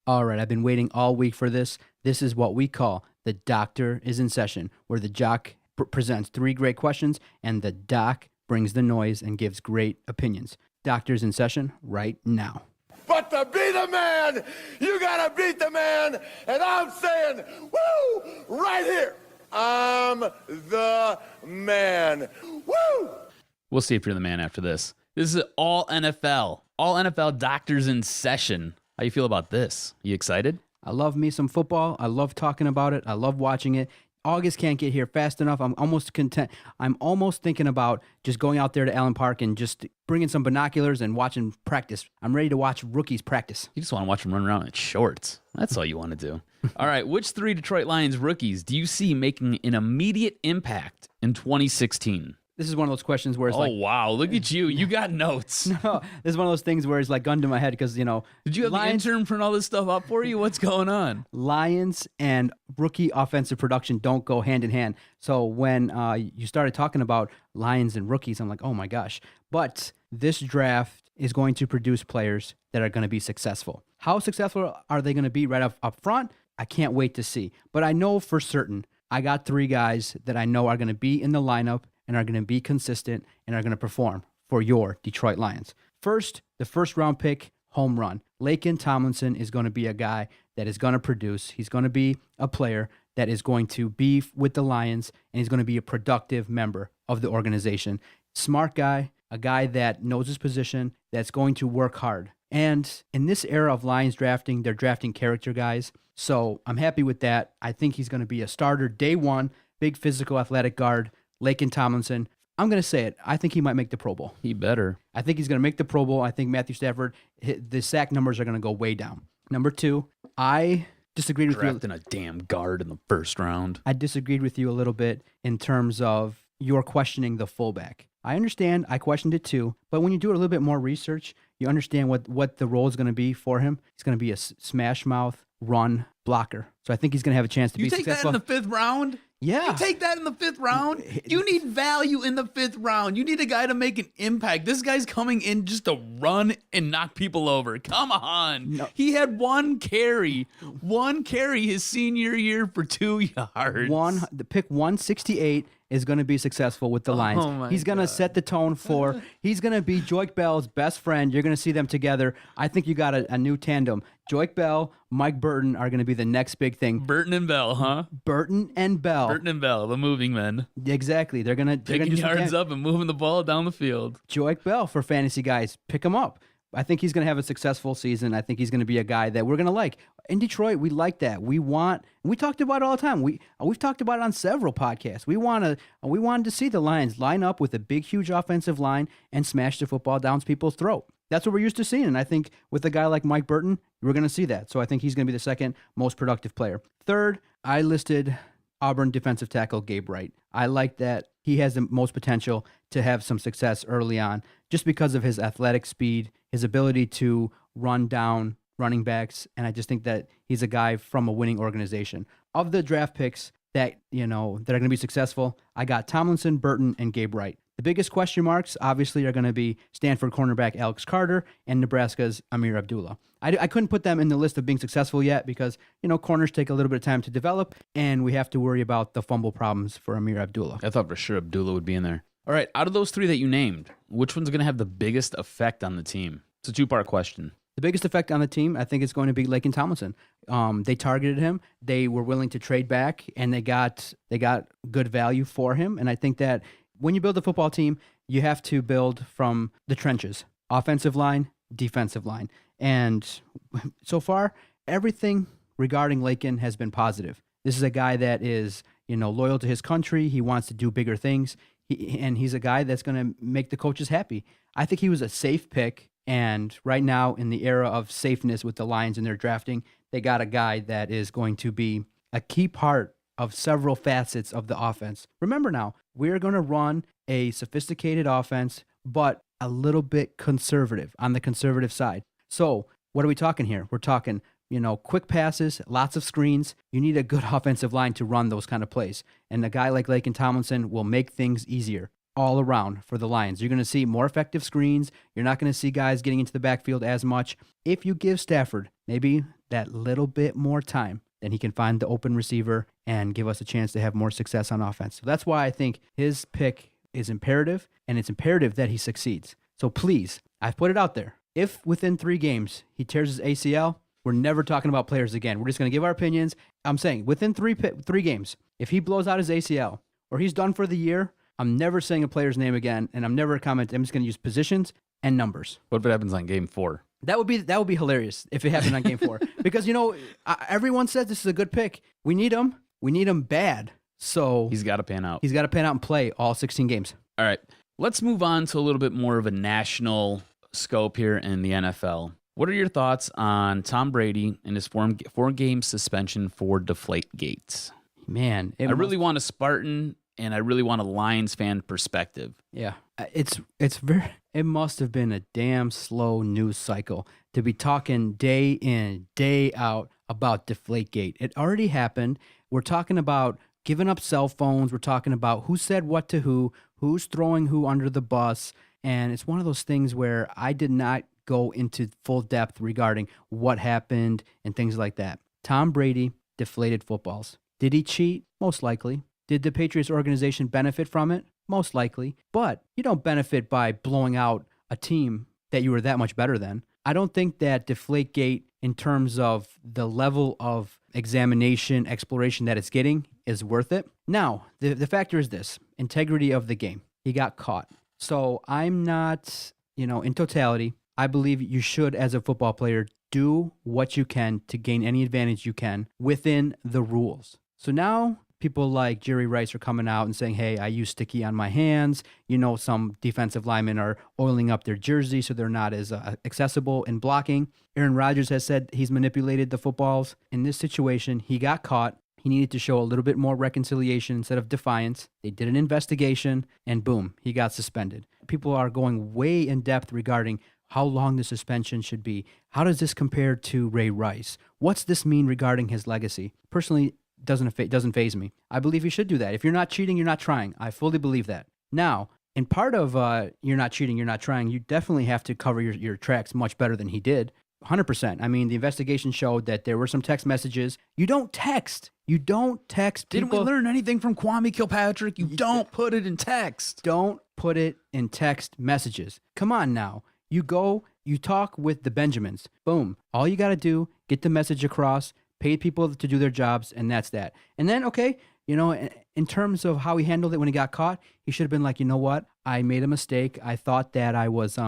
All right, I've been waiting all week for this. This is what we call The Doctor is in Session, where the Jock presents 3 great questions, and the Doc brings the noise and gives great opinions. Doctor's in session right now. But to be the man, you got to beat the man. And I'm saying, woo, right here, I'm the man. Woo! We'll see if you're the man after this. This is all NFL. All NFL doctors in session. How you feel about this? You excited? I love me some football. I love talking about it. I love watching it. August can't get here fast enough. I'm almost content. I'm almost thinking about just going out there to Allen Park and just bringing some binoculars and watching practice. I'm ready to watch rookies practice. You just want to watch them run around in shorts. That's all you want to do. All right, which 3 Detroit Lions rookies do you see making an immediate impact in 2016? This is one of those questions where it's oh, wow, look at you. You got notes. No, this is one of those things where it's like gun to my head because, you know. Did you have the intern print all this stuff up for you? What's going on? Lions and rookie offensive production don't go hand in hand. So when you started talking about Lions and rookies, I'm like, oh my gosh. But this draft is going to produce players that are going to be successful. How successful are they going to be right up front? I can't wait to see. But I know for certain I got 3 guys that I know are going to be in the lineup and are going to be consistent and are going to perform for your Detroit Lions. First, the first round pick, home run. Laken Tomlinson is going to be a guy that is going to produce. He's going to be a player that is going to be with the Lions, and he's going to be a productive member of the organization. Smart guy, a guy that knows his position, that's going to work hard. And in this era of Lions drafting, they're drafting character guys. So I'm happy with that. I think he's going to be a starter day one, big physical athletic guard. Laken Tomlinson, I'm going to say it. I think he might make the Pro Bowl. He better. I think he's going to make the Pro Bowl. I think Matthew Stafford, the sack numbers are going to go way down. Number 2, I disagreed with you. Drafting a damn guard in the first round. I disagreed with you a little bit in terms of your questioning the fullback. I understand. I questioned it too. But when you do a little bit more research, you understand what the role is going to be for him. He's going to be a smash mouth run blocker. So I think he's going to have a chance to be successful. You take that in the 5th round? Yeah. You take that in the 5th round? You need value in the 5th round. You need a guy to make an impact. This guy's coming in just to run and knock people over. Come on. No. He had one carry his senior year for 2 yards. The pick 168 is going to be successful with the Lions. He's going to set the tone for, he's going to be Joik Bell's best friend. You're going to see them together. I think you got a new tandem. Joik Bell, Mike Burton are going to be the next big thing. Burton and Bell, huh? Burton and Bell, the moving men. Exactly. They're going to picking yards up and moving the ball down the field. Joik Bell for fantasy guys, pick him up. I think he's going to have a successful season. I think he's going to be a guy that we're going to like. In Detroit, we like that. We talked about it all the time. We've talked about it on several podcasts. We wanted to see the Lions line up with a big, huge offensive line and smash the football down people's throat. That's what we're used to seeing. And I think with a guy like Mike Burton, we're going to see that. So I think he's going to be the second most productive player. Third, I listed Auburn defensive tackle Gabe Wright. I like that he has the most potential to have some success early on just because of his athletic speed, his ability to run down running backs, and I just think that he's a guy from a winning organization. Of the draft picks that are going to be successful, I got Tomlinson, Burton, and Gabe Wright. The biggest question marks, obviously, are going to be Stanford cornerback Alex Carter and Nebraska's Amir Abdullah. I couldn't put them in the list of being successful yet because, corners take a little bit of time to develop, and we have to worry about the fumble problems for Amir Abdullah. I thought for sure Abdullah would be in there. All right, out of those 3 that you named, which one's going to have the biggest effect on the team? It's a 2-part question. The biggest effect on the team, I think, is going to be Laken Tomlinson. They targeted him. They were willing to trade back, and they got good value for him. And I think that when you build a football team, you have to build from the trenches, offensive line, defensive line. And so far, everything regarding Laken has been positive. This is a guy that is, loyal to his country. He wants to do bigger things. And he's a guy that's going to make the coaches happy. I think he was a safe pick. And right now, in the era of safeness with the Lions in their drafting, they got a guy that is going to be a key part of several facets of the offense. Remember now, we're going to run a sophisticated offense, but a little bit conservative, on the conservative side. So what are we talking here? We're talking, quick passes, lots of screens. You need a good offensive line to run those kind of plays. And a guy like Laken Tomlinson will make things easier all around for the Lions. You're going to see more effective screens. You're not going to see guys getting into the backfield as much. If you give Stafford maybe that little bit more time, then he can find the open receiver and give us a chance to have more success on offense. So that's why I think his pick is imperative, and it's imperative that he succeeds. So please, I've put it out there. if within 3 games he tears his ACL, we're never talking about players again. We're just going to give our opinions. I'm saying within three games, if he blows out his ACL or he's done for the year, I'm never saying a player's name again, and I'm never commenting. I'm just going to use positions and numbers. What if it happens on game 4? That would be hilarious if it happened on game 4. Because, everyone says this is a good pick. We need him. We need him bad. So He's got to pan out. he's got to pan out and play all 16 games. All right. Let's move on to a little bit more of a national scope here in the NFL. What are your thoughts on Tom Brady and his 4-game suspension for Deflategate? Man, I really want a Spartan and I really want a Lions fan perspective. Yeah, it must have been a damn slow news cycle to be talking day in, day out about Deflategate. It already happened. We're talking about giving up cell phones. We're talking about who said what to who's throwing who under the bus. And it's one of those things where I did not go into full depth regarding what happened and things like that. Tom Brady deflated footballs. Did he cheat? Most likely. Did the Patriots organization benefit from it? Most likely. But you don't benefit by blowing out a team that you were that much better than. I don't think that Deflategate, in terms of the level of examination, exploration that it's getting, is worth it. Now, the factor is this: integrity of the game. He got caught. So I'm not, in totality, I believe you should, as a football player, do what you can to gain any advantage you can within the rules. So now people like Jerry Rice are coming out and saying, hey, I use sticky on my hands. Some defensive linemen are oiling up their jersey so they're not as accessible in blocking. Aaron Rodgers has said he's manipulated the footballs. In this situation, he got caught. He needed to show a little bit more reconciliation instead of defiance. They did an investigation, and boom, he got suspended. People are going way in depth regarding how long the suspension should be. How does this compare to Ray Rice? What's this mean regarding his legacy? Personally, doesn't faze me. I believe you should do that. If you're not cheating, you're not trying. I fully believe that. Now, in part of you're not cheating, you're not trying, you definitely have to cover your tracks much better than he did. 100%. I mean, the investigation showed that there were some text messages. You don't text people. Didn't we learn anything from Kwame Kilpatrick? You don't put it in text. Don't put it in text messages. Come on now. You go, you talk with the Benjamins. Boom. All you got to do, get the message across, pay people to do their jobs, and that's that. And then, okay, in terms of how he handled it when he got caught, he should have been like, you know what? I made a mistake. I thought that I was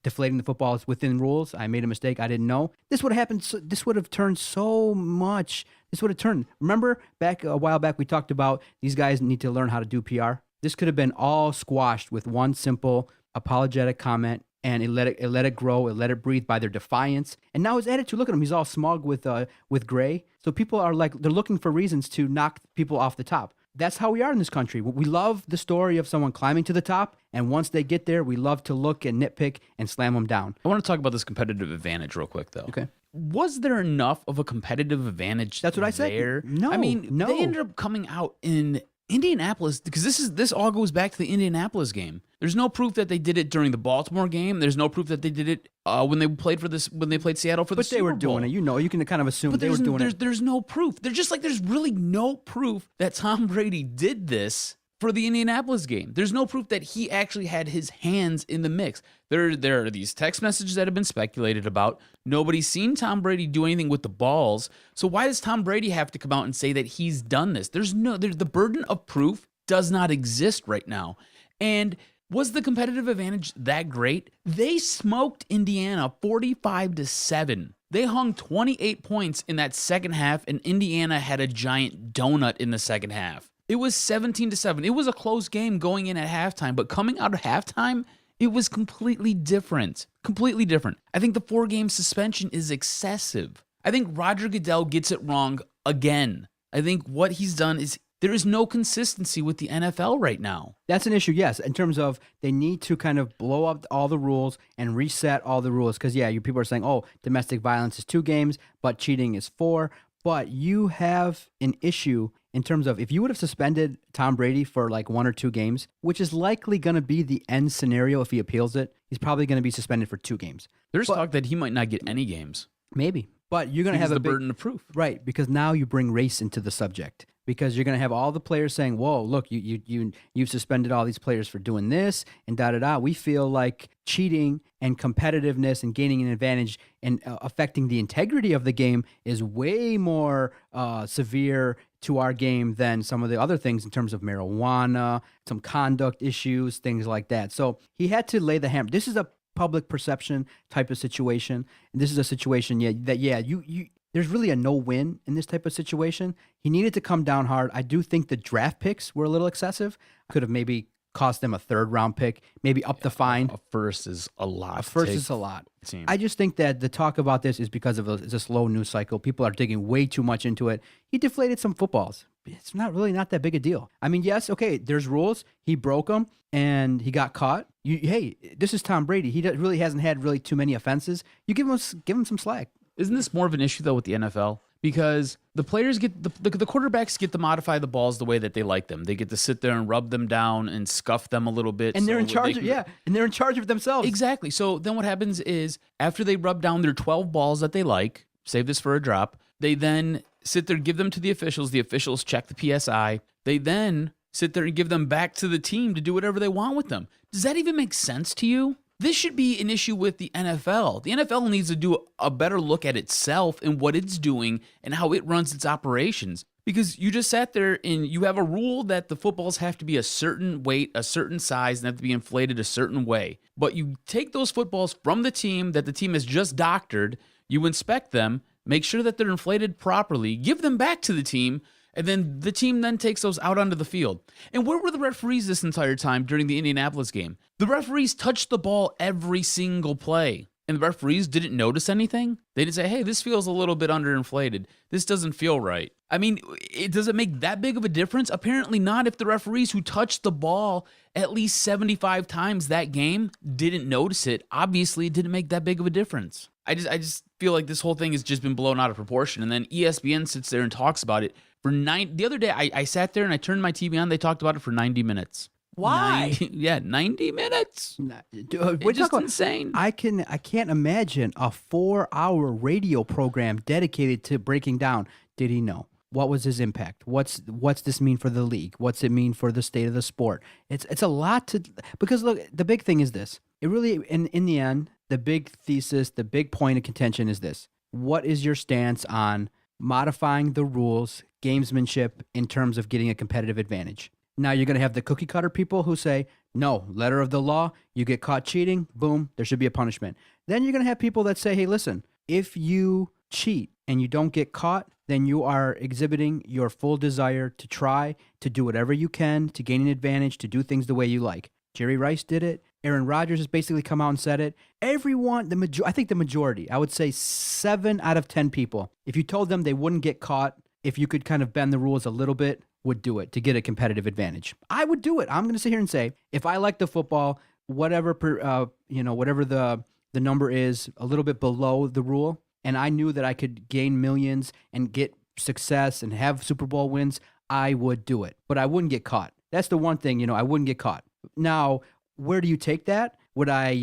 deflating the footballs within rules. I made a mistake. I didn't know. This would have happened. This would have turned so much. This would have turned. Remember a while back, we talked about these guys need to learn how to do PR. This could have been all squashed with one simple apologetic comment, and it let it grow, it let it breathe by their defiance. And now his attitude, look at him, he's all smug with gray. So people are like, they're looking for reasons to knock people off the top. That's how we are in this country. We love the story of someone climbing to the top, and once they get there, we love to look and nitpick and slam them down. I want to talk about this competitive advantage real quick, though. Okay. Was there enough of a competitive advantage? That's what I said. There? No, I mean, they ended up coming out in Indianapolis, because this all goes back to the Indianapolis game. There's no proof that they did it during the Baltimore game. There's no proof that they did it when they played Seattle for the Super Bowl. But they were doing it. You can kind of assume they were doing it. There's no proof. There's really no proof that Tom Brady did this for the Indianapolis game. There's no proof that he actually had his hands in the mix. There are these text messages that have been speculated about. Nobody's seen Tom Brady do anything with the balls. So why does Tom Brady have to come out and say that he's done this? The burden of proof does not exist right now. And was the competitive advantage that great? They smoked Indiana 45-7. They hung 28 points in that second half, and Indiana had a giant donut in the second half. It was 17-7. It was a close game going in at halftime, but coming out of halftime, it was completely different. Completely different. I think the 4-game suspension is excessive. I think Roger Goodell gets it wrong again. I think what he's done is there is no consistency with the NFL right now. That's an issue, yes, in terms of they need to kind of blow up all the rules and reset all the rules. Because, yeah, people are saying, oh, domestic violence is 2 games, but cheating is 4. But you have an issue in terms of if you would have suspended Tom Brady for like 1 or 2 games, which is likely going to be the end scenario if he appeals it, he's probably going to be suspended for 2 games. There's talk that he might not get any games. Maybe. But you're going to have the burden of proof. Right, because now you bring race into the subject. because you're going to have all the players saying, whoa, look, you've suspended all these players for doing this and da-da-da. We feel like cheating and competitiveness and gaining an advantage and affecting the integrity of the game is way more severe to our game than some of the other things in terms of marijuana, some conduct issues, things like that. So he had to lay the hammer. This is a public perception type of situation. And this is a situation there's really a no-win in this type of situation. He needed to come down hard. I do think the draft picks were a little excessive. Could have maybe cost them a third-round pick, maybe up the fine. A first is a lot. A first is a lot. I just think that the talk about this is because of a slow news cycle. People are digging way too much into it. He deflated some footballs. It's not that big a deal. I mean, yes, okay, there's rules. He broke them, and he got caught. Hey, this is Tom Brady. He really hasn't had really too many offenses. You give him some slack. Isn't this more of an issue, though, with the NFL? Because the players the quarterbacks get to modify the balls the way that they like them. They get to sit there and rub them down and scuff them a little bit. And they're in charge and they're in charge of themselves. Exactly. So then what happens is after they rub down their 12 balls that they like, save this for a drop, they then sit there, give them to the officials. The officials check the PSI. They then sit there and give them back to the team to do whatever they want with them. Does that even make sense to you? This should be an issue with the NFL. The NFL needs to do a better look at itself and what it's doing and how it runs its operations. Because you just sat there and you have a rule that the footballs have to be a certain weight, a certain size, and have to be inflated a certain way. But you take those footballs from the team that the team has just doctored, you inspect them, make sure that they're inflated properly, give them back to the team, and then the team then takes those out onto the field. And where were the referees this entire time during the Indianapolis game? The referees touched the ball every single play. And the referees didn't notice anything? They didn't say, hey, this feels a little bit underinflated. This doesn't feel right. I mean, does it make that big of a difference? Apparently not if the referees who touched the ball at least 75 times that game didn't notice it. Obviously, it didn't make that big of a difference. I just feel like this whole thing has just been blown out of proportion. And then ESPN sits there and talks about it for the other day, I sat there and I turned my TV on. They talked about it for 90 minutes. Why? 90 minutes. It's just insane. I can't imagine a 4-hour radio program dedicated to breaking down. Did he know? What was his impact? What's this mean for the league? What's it mean for the state of the sport? It's a lot because look, the big thing is this. It really, in the end, the big thesis, the big point of contention is this. What is your stance on modifying the rules, gamesmanship in terms of getting a competitive advantage? Now you're going to have the cookie cutter people who say, no, letter of the law, you get caught cheating, boom, there should be a punishment. Then you're going to have people that say, hey, listen, if you cheat and you don't get caught, then you are exhibiting your full desire to try to do whatever you can to gain an advantage, to do things the way you like. Jerry Rice did it. Aaron Rodgers has basically come out and said it. Everyone, I think the majority, I would say 7 out of 10 people, if you told them they wouldn't get caught, if you could kind of bend the rules a little bit, would do it to get a competitive advantage. I would do it. I'm going to sit here and say, if I like the football, whatever the number is, a little bit below the rule, and I knew that I could gain millions and get success and have Super Bowl wins, I would do it. But I wouldn't get caught. That's the one thing, I wouldn't get caught. Now, where do you take that? Would I,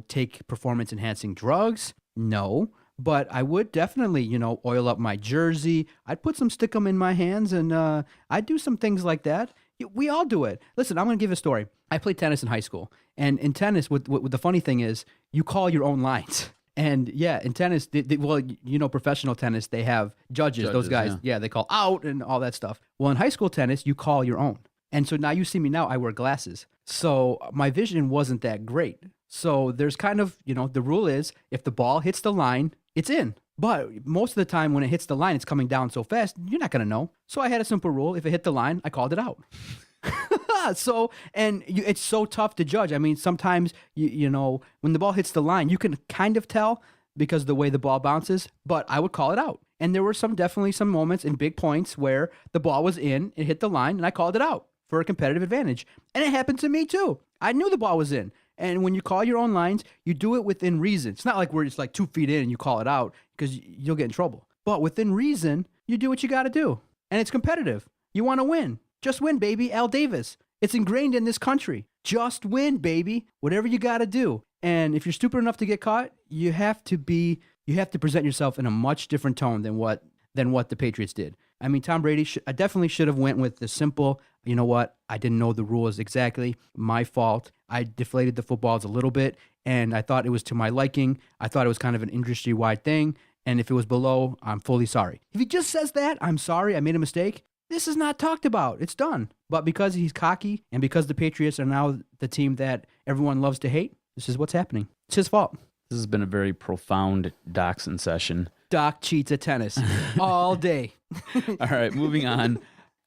take performance-enhancing drugs? No. But I would definitely, oil up my jersey. I'd put some stickum in my hands, and I'd do some things like that. We all do it. Listen, I'm going to give a story. I played tennis in high school. And in tennis, what the funny thing is, you call your own lines. And yeah, in tennis, professional tennis, they have judges those guys. Yeah, they call out and all that stuff. Well, in high school tennis, you call your own. And so now you see me now, I wear glasses. So my vision wasn't that great. So there's kind of, the rule is if the ball hits the line, it's in. But most of the time when it hits the line, it's coming down so fast, you're not going to know. So I had a simple rule. If it hit the line, I called it out. It's so tough to judge. I mean, sometimes, when the ball hits the line, you can kind of tell because of the way the ball bounces, but I would call it out. And there were definitely some moments in big points where the ball was in, it hit the line, and I called it out for a competitive advantage. And it happened to me too. I knew the ball was in. And when you call your own lines, you do it within reason. It's not like where it's like 2 feet in and you call it out because you'll get in trouble. But within reason, you do what you got to do. And it's competitive. You want to win. Just win, baby. Al Davis. It's ingrained in this country. Just win, baby. Whatever you got to do. And if you're stupid enough to get caught, you have to present yourself in a much different tone than what the Patriots did. I mean, Tom Brady definitely should have went with the simple, you know what, I didn't know the rules exactly. My fault. I deflated the footballs a little bit, and I thought it was to my liking. I thought it was kind of an industry-wide thing, and if it was below, I'm fully sorry. If he just says that, I'm sorry, I made a mistake, this is not talked about. It's done. But because he's cocky, and because the Patriots are now the team that everyone loves to hate, this is what's happening. It's his fault. This has been a very profound Dachshund session. Doc cheats at tennis all day. All right, moving on.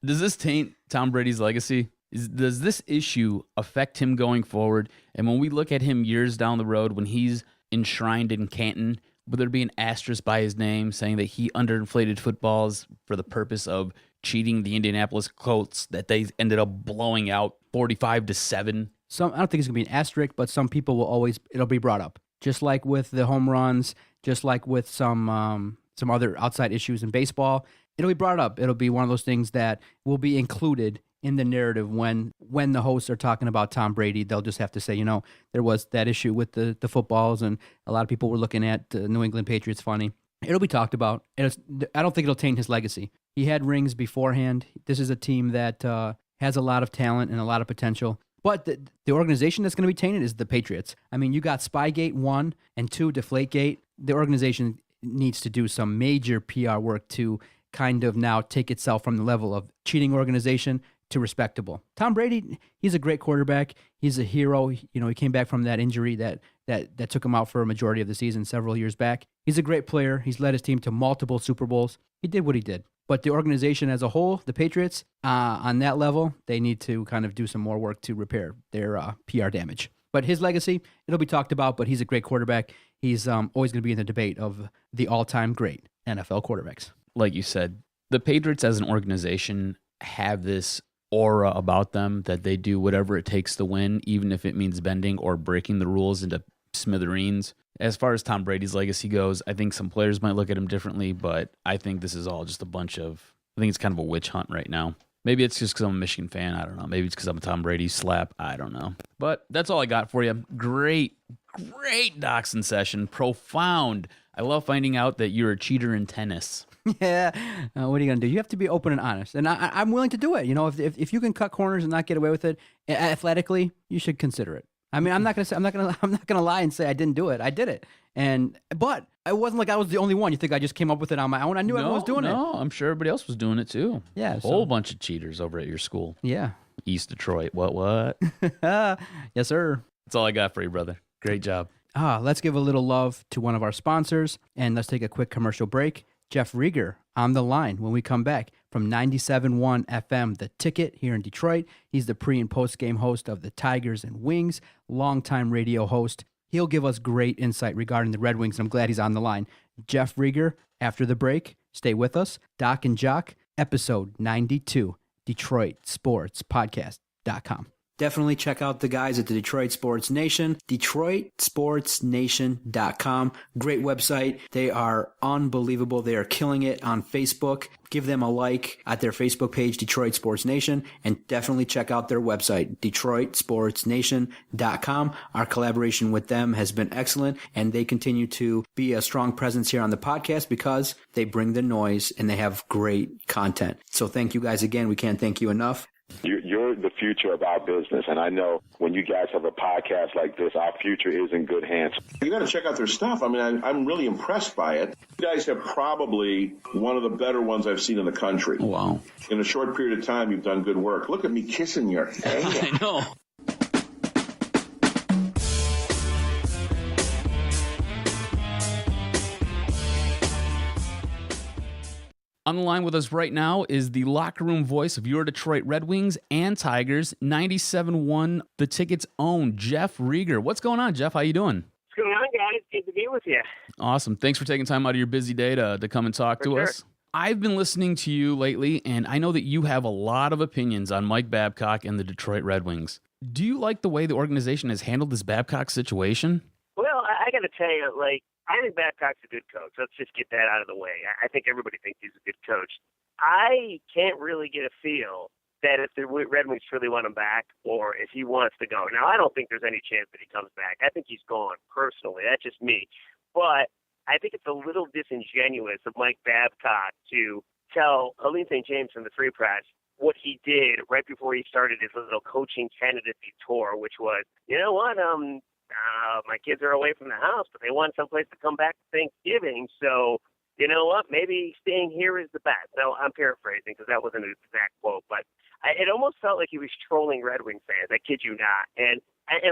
Does this taint Tom Brady's legacy? Does this issue affect him going forward? And when we look at him years down the road, when he's enshrined in Canton, will there be an asterisk by his name saying that he underinflated footballs for the purpose of cheating the Indianapolis Colts that they ended up blowing out 45-7? I don't think it's going to be an asterisk, but some people it'll be brought up. Just like with the home runs, just like with some other outside issues in baseball, it'll be brought up. It'll be one of those things that will be included in the narrative when the hosts are talking about Tom Brady. They'll just have to say, there was that issue with the footballs, and a lot of people were looking at the New England Patriots funny. It'll be talked about. I don't think it'll taint his legacy. He had rings beforehand. This is a team that has a lot of talent and a lot of potential. But the organization that's going to be tainted is the Patriots. I mean, you got Spygate 1 and 2, Deflategate. The organization needs to do some major PR work to kind of now take itself from the level of cheating organization to respectable. Tom Brady, he's a great quarterback. He's a hero. He came back from that injury that took him out for a majority of the season several years back. He's a great player. He's led his team to multiple Super Bowls. He did what he did. But the organization as a whole, the Patriots, on that level, they need to kind of do some more work to repair their PR damage. But his legacy, it'll be talked about, but he's a great quarterback. He's always going to be in the debate of the all-time great NFL quarterbacks. Like you said, the Patriots as an organization have this aura about them that they do whatever it takes to win, even if it means bending or breaking the rules into smithereens. As far as Tom Brady's legacy goes, I think some players might look at him differently, but I think this is all just I think it's kind of a witch hunt right now. Maybe it's just because I'm a Michigan fan. I don't know. Maybe it's because I'm a Tom Brady slap. I don't know. But that's all I got for you. Great Dachshund session. Profound. I love finding out that you're a cheater in tennis. Yeah. What are you going to do? You have to be open and honest. And I'm willing to do it. If you can cut corners and not get away with it athletically, you should consider it. I mean, I'm not gonna lie and say I didn't do it. I did it, but it wasn't like I was the only one. You think I just came up with it on my own? I knew everyone was doing it. No, I'm sure everybody else was doing it too. Yeah, a whole bunch of cheaters over at your school. Yeah, East Detroit. What? Yes, sir. That's all I got for you, brother. Great job. Let's give a little love to one of our sponsors, and let's take a quick commercial break. Jeff Rieger on the line when we come back from 97.1 FM, The Ticket here in Detroit. He's the pre- and post-game host of the Tigers and Wings, longtime radio host. He'll give us great insight regarding the Red Wings, and I'm glad he's on the line. Jeff Rieger, after the break, stay with us. Doc and Jock, episode 92, DetroitSportsPodcast.com. Definitely check out the guys at the Detroit Sports Nation, DetroitSportsNation.com. Great website. They are unbelievable. They are killing it on Facebook. Give them a like at their Facebook page, Detroit Sports Nation, and definitely check out their website, DetroitSportsNation.com. Our collaboration with them has been excellent, and they continue to be a strong presence here on the podcast because they bring the noise and they have great content. So thank you guys again. We can't thank you enough. You're the future of our business, and I know when you guys have a podcast like this, our future is in good hands. You got to check out their stuff. I mean, I'm really impressed by it. You guys have probably one of the better ones I've seen in the country. Wow. In a short period of time, you've done good work. Look at me kissing your hand. I know. On the line with us right now is the locker room voice of your Detroit Red Wings and Tigers, 97.1 The Ticket's own Jeff Rieger. What's going on, Jeff? How you doing? What's going on, guys? Good to be with you. Awesome. Thanks for taking time out of your busy day to come and talk to us. I've been listening to you lately, and I know that you have a lot of opinions on Mike Babcock and the Detroit Red Wings. Do you like the way the organization has handled this Babcock situation? Well, I got to tell you, I think Babcock's a good coach. Let's just get that out of the way. I think everybody thinks he's a good coach. I can't really get a feel that if the Red Wings really want him back or if he wants to go. Now, I don't think there's any chance that he comes back. I think he's gone, personally. That's just me. But I think it's a little disingenuous of Mike Babcock to tell Aline St. James from the Free Press what he did right before he started his little coaching candidacy tour, which was, you know what, my kids are away from the house, but they want someplace to come back for Thanksgiving, so you know what, maybe staying here is the best. Now, I'm paraphrasing because that wasn't an exact quote, but it almost felt like he was trolling Red Wing fans. I kid you not. And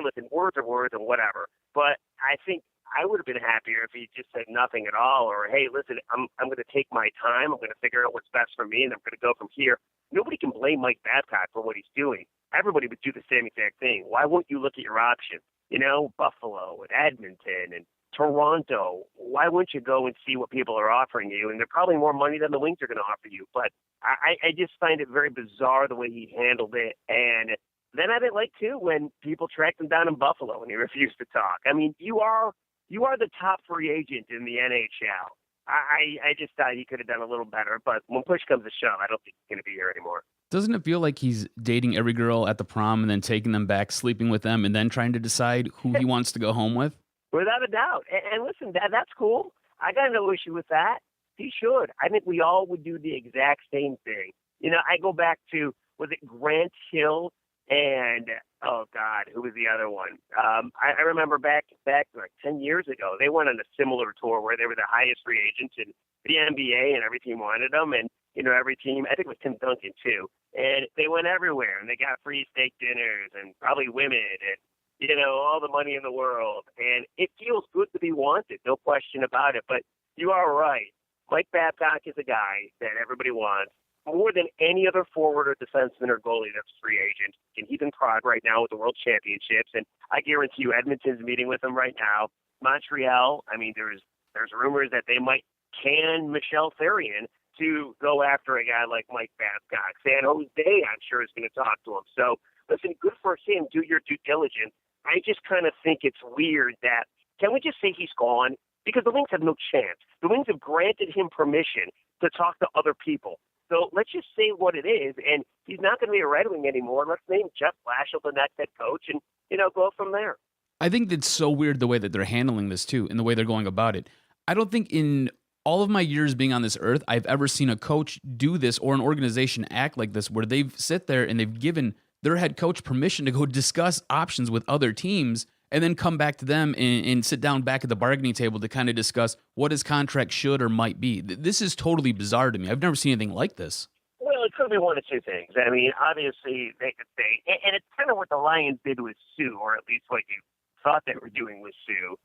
listen, words are words and whatever, but I think I would have been happier if he just said nothing at all, or, hey, listen, I'm going to take my time. I'm going to figure out what's best for me, and I'm going to go from here. Nobody can blame Mike Babcock for what he's doing. Everybody would do the same exact thing. Why won't you look at your options? You know, Buffalo and Edmonton and Toronto. Why wouldn't you go and see what people are offering you? And they're probably more money than the Wings are going to offer you. But I just find it very bizarre the way he handled it. And then I didn't like, too, when people tracked him down in Buffalo and he refused to talk. I mean, you are the top free agent in the NHL. I just thought he could have done a little better. But when push comes to shove, I don't think he's going to be here anymore. Doesn't it feel like he's dating every girl at the prom and then taking them back, sleeping with them, and then trying to decide who he wants to go home with? Without a doubt. And listen, that's cool. I got no issue with that. He should. I think we all would do the exact same thing. You know, I go back to, was it Grant Hill and, oh, God, who was the other one? I remember back like 10 years ago, they went on a similar tour where they were the highest free agents in the NBA and every team wanted them. And, you know, every team, I think it was Tim Duncan, too. And they went everywhere, and they got free steak dinners and probably women and, you know, all the money in the world. And it feels good to be wanted, no question about it. But you are right. Mike Babcock is a guy that everybody wants more than any other forward or defenseman or goalie that's a free agent. And he's in Prague right now with the World Championships. And I guarantee you Edmonton's meeting with him right now. Montreal, I mean, there's rumors that they might can Michel Therrien to go after a guy like Mike Babcock. San Jose, I'm sure, is going to talk to him. So, listen, good for him. Do your due diligence. I just kind of think it's weird that, can we just say he's gone? Because the Wings have no chance. The Wings have granted him permission to talk to other people. So let's just say what it is, and he's not going to be a Red Wing anymore. Let's name Jeff Blashill the next head coach and, you know, go from there. I think that's so weird the way that they're handling this, too, and the way they're going about it. I don't think in all of my years being on this earth, I've ever seen a coach do this or an organization act like this where they've sit there and they've given their head coach permission to go discuss options with other teams and then come back to them and sit down back at the bargaining table to kind of discuss what his contract should or might be. This is totally bizarre to me. I've never seen anything like this. Well, it could be one of two things. I mean, obviously, they could say, and it's kind of what the Lions did with Sue, or at least what you thought they were doing with Sue.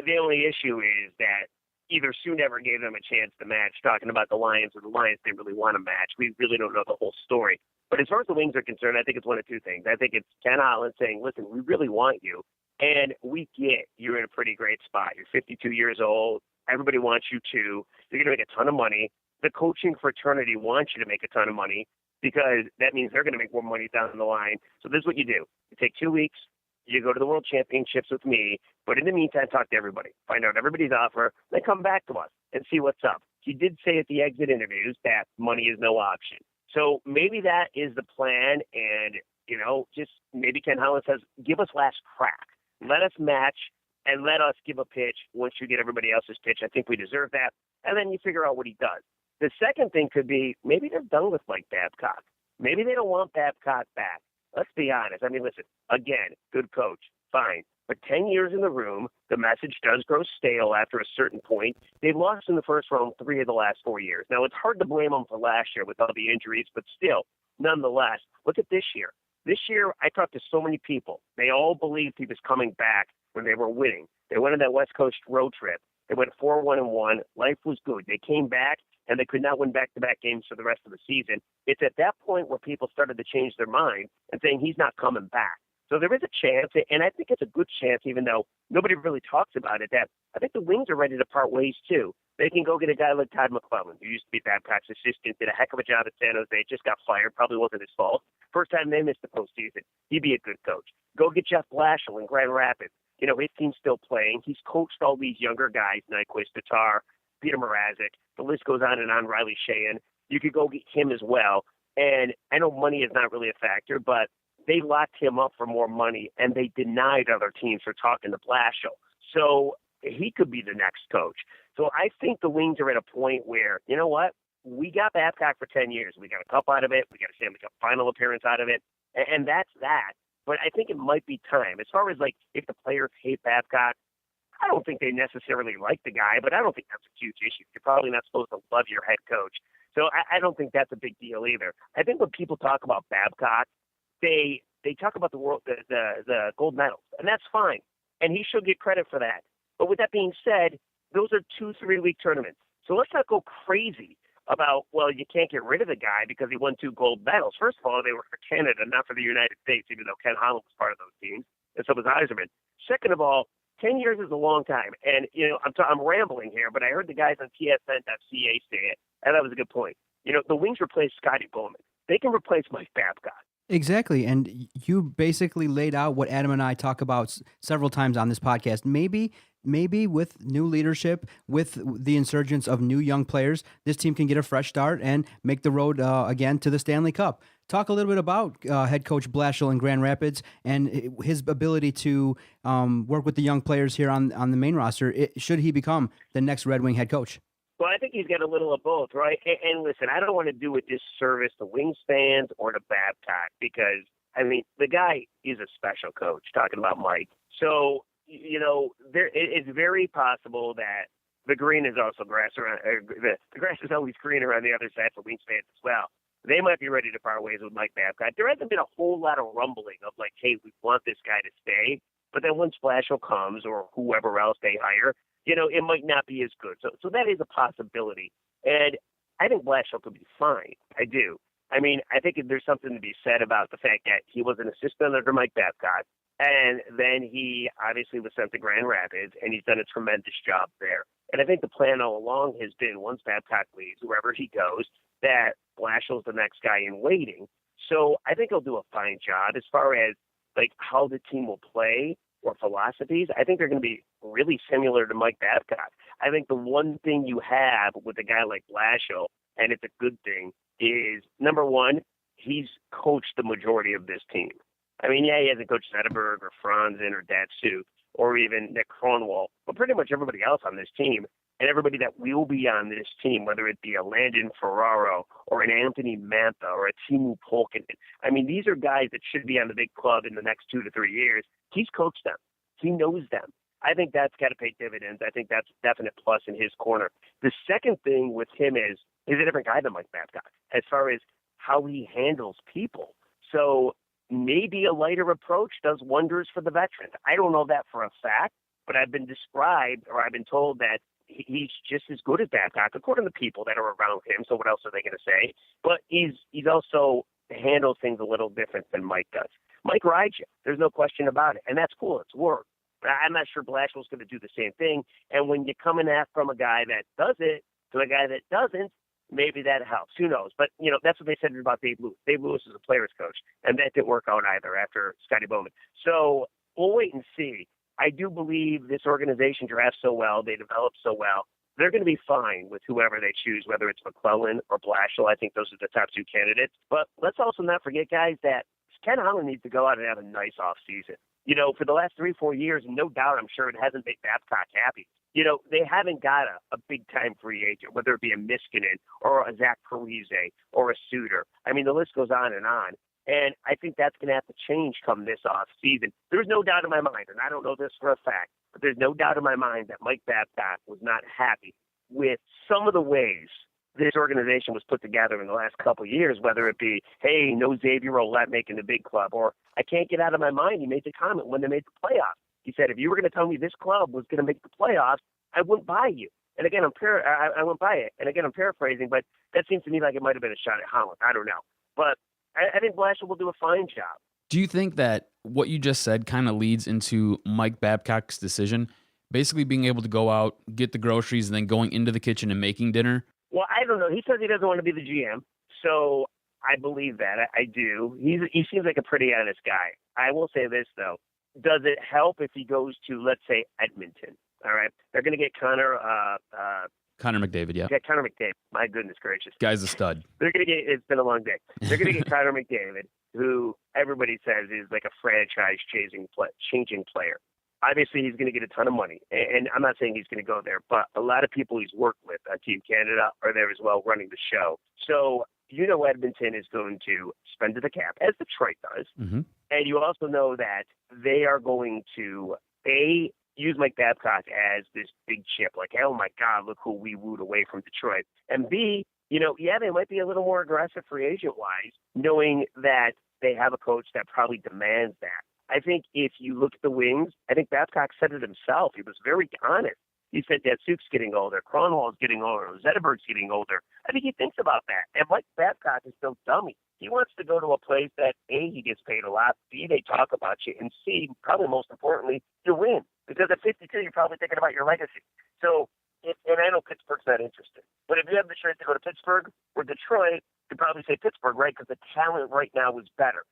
The only issue is that either Sue never gave them a chance to match, talking about the Lions, or the Lions didn't really want to match. We really don't know the whole story. But as far as the Wings are concerned, I think it's one of two things. I think it's Ken Holland saying, listen, we really want you, and we get you're in a pretty great spot. You're 52 years old. Everybody wants you to. You're going to make a ton of money. The coaching fraternity wants you to make a ton of money because that means they're going to make more money down the line. So this is what you do. You take 2 weeks. You go to the World Championships with me, but in the meantime, talk to everybody. Find out everybody's offer, then come back to us and see what's up. He did say at the exit interviews that money is no option. So maybe that is the plan, and, you know, just maybe Ken Holland says, give us last crack. Let us match, and let us give a pitch once you get everybody else's pitch. I think we deserve that. And then you figure out what he does. The second thing could be maybe they're done with Mike Babcock. Maybe they don't want Babcock back. Let's be honest. I mean, listen, again, good coach, fine. But 10 years in the room, the message does grow stale after a certain point. They've lost in the first round 3 of the last 4 years. Now, it's hard to blame them for last year with all the injuries, but still, nonetheless, look at this year. This year, I talked to so many people. They all believed he was coming back when they were winning. They went on that West Coast road trip. They went 4-1-1. Life was good. They came back, and they could not win back-to-back games for the rest of the season. It's at that point where people started to change their mind and saying he's not coming back. So there is a chance, and I think it's a good chance, even though nobody really talks about it, that I think the Wings are ready to part ways, too. They can go get a guy like Todd McClellan, who used to be Babcock's assistant, did a heck of a job at San Jose, just got fired, probably wasn't his fault. First time they missed the postseason. He'd be a good coach. Go get Jeff Blashill in Grand Rapids. You know, his team's still playing. He's coached all these younger guys, Nyquist, Tatar, Peter Mrazek. The list goes on and on, Riley Sheehan. You could go get him as well. And I know money is not really a factor, but they locked him up for more money, and they denied other teams for talking to Blashill. So he could be the next coach. So I think the Wings are at a point where, you know what, we got Babcock for 10 years. We got a cup out of it. We got a Stanley Cup final appearance out of it. And that's that. But I think it might be time. As far as, like, if the players hate Babcock, I don't think they necessarily like the guy, but I don't think that's a huge issue. You're probably not supposed to love your head coach. So I don't think that's a big deal either. I think when people talk about Babcock, they talk about the gold medals, and that's fine. And he should get credit for that. But with that being said, those are 2-3 week tournaments. So let's not go crazy about, well, you can't get rid of the guy because he won 2 gold medals. First of all, they were for Canada, not for the United States, even though Ken Holland was part of those teams, and so was Yzerman. Second of all, 10 years is a long time. And, you know, I'm rambling here, but I heard the guys on TSN.ca say it, and that was a good point. You know, the Wings replaced Scotty Bowman. They can replace Mike Babcock. Exactly. And you basically laid out what Adam and I talk about several times on this podcast. Maybe with new leadership, with the insurgence of new young players, this team can get a fresh start and make the road again to the Stanley Cup. Talk a little bit about head coach Blashill in Grand Rapids and his ability to work with the young players here on the main roster. Should he become the next Red Wing head coach? Well, I think he's got a little of both, right? And listen, I don't want to do a disservice to Wings fans or to Babcock because, I mean, the guy is a special coach, talking about Mike. So, you know, it's very possible that the green is also grass around. The grass is always greener on the other side for Wings fans as well. They might be ready to part ways with Mike Babcock. There hasn't been a whole lot of rumbling of like, hey, we want this guy to stay. But then when Blashill comes or whoever else they hire, you know, it might not be as good. So that is a possibility. And I think Blashill could be fine. I do. I mean, I think there's something to be said about the fact that he was an assistant under Mike Babcock. And then he obviously was sent to Grand Rapids, and he's done a tremendous job there. And I think the plan all along has been once Babcock leaves, wherever he goes, that Blashill's the next guy in waiting. So I think he'll do a fine job as far as like how the team will play or philosophies. I think they're going to be really similar to Mike Babcock. I think the one thing you have with a guy like Blashill, and it's a good thing, is number one, he's coached the majority of this team. I mean, yeah, he hasn't coached Zetterberg or Franzen or Datsuk or even Nick Kronwall, but pretty much everybody else on this team and everybody that will be on this team, whether it be a Landon Ferraro or an Anthony Mantha or a Timu Polkinen. I mean, these are guys that should be on the big club in the next 2 to 3 years. He's coached them. He knows them. I think that's got to pay dividends. I think that's a definite plus in his corner. The second thing with him is he's a different guy than Mike Babcock as far as how he handles people. So maybe a lighter approach does wonders for the veterans. I don't know that for a fact, but I've been told that he's just as good as Babcock, according to people that are around him. So what else are they going to say? But he's also handles things a little different than Mike does. Mike rides you. There's no question about it. And that's cool. It's work. But I'm not sure Blashill's going to do the same thing. And when you're coming at from a guy that does it to a guy that doesn't, maybe that helps. Who knows? But, you know, that's what they said about Dave Lewis. Dave Lewis is a player's coach, and that didn't work out either after Scotty Bowman. So we'll wait and see. I do believe this organization drafts so well, they develop so well, they're going to be fine with whoever they choose, whether it's McClellan or Blashill. I think those are the top 2 candidates. But let's also not forget, guys, that Ken Holland needs to go out and have a nice offseason. You know, for the last 3-4 years, no doubt, I'm sure it hasn't made Babcock happy. You know, they haven't got a big-time free agent, whether it be a Miskinen or a Zach Parise or a Suter. I mean, the list goes on. And I think that's going to have to change come this offseason. There's no doubt in my mind, and I don't know this for a fact, but there's no doubt in my mind that Mike Babcock was not happy with some of the ways this organization was put together in the last couple of years, whether it be, hey, no Xavier Ouellette making the big club, or I can't get out of my mind. He made the comment when they made the playoffs. He said, if you were going to tell me this club was going to make the playoffs, I wouldn't buy you. And again, I wouldn't buy it. And again, I'm paraphrasing, but that seems to me like it might have been a shot at Holland. I don't know. But I think Blashill will do a fine job. Do you think that what you just said kind of leads into Mike Babcock's decision, basically being able to go out, get the groceries, and then going into the kitchen and making dinner? Well, I don't know. He says he doesn't want to be the GM, so I believe that. I do. He seems like a pretty honest guy. I will say this, though. Does it help if he goes to, let's say, Edmonton? All right. They're going to get Connor McDavid, yeah. Yeah, Connor McDavid. My goodness gracious. Guy's a stud. They're going to get, it's been a long day. They're going to get Connor McDavid, who everybody says is like a franchise changing player. Obviously, he's going to get a ton of money, and I'm not saying he's going to go there, but a lot of people he's worked with on Team Canada are there as well running the show. So Edmonton is going to spend to the cap, as Detroit does. Mm-hmm. And you also know that they are going to, A, use Mike Babcock as this big chip. Like, oh, my God, look who we wooed away from Detroit. And B, they might be a little more aggressive free agent-wise, knowing that they have a coach that probably demands that. I think if you look at the Wings, I think Babcock said it himself. He was very honest. He said Datsuk's getting older, Kronwall's getting older, Zetterberg's getting older. I think he thinks about that. And Mike Babcock is no dummy. He wants to go to a place that, A, he gets paid a lot, B, they talk about you, and C, probably most importantly, you win. Because at 52, you're probably thinking about your legacy. So, and I know Pittsburgh's not interested. But if you have the choice to go to Pittsburgh or Detroit, you'd probably say Pittsburgh, right? Because the talent right now is better.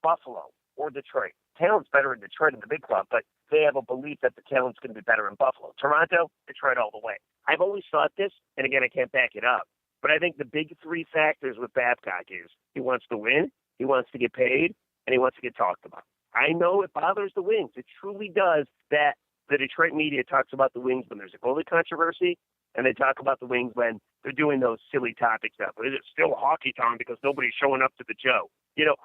Buffalo or Detroit. Talent's better in Detroit in the big club, but they have a belief that the talent's going to be better in Buffalo. Toronto, Detroit all the way. I've always thought this, and again, I can't back it up, but I think the big three factors with Babcock is he wants to win, he wants to get paid, and he wants to get talked about. I know it bothers the Wings. It truly does that the Detroit media talks about the Wings when there's a goalie controversy, and they talk about the Wings when they're doing those silly topics of, is it still hockey time because nobody's showing up to the Joe?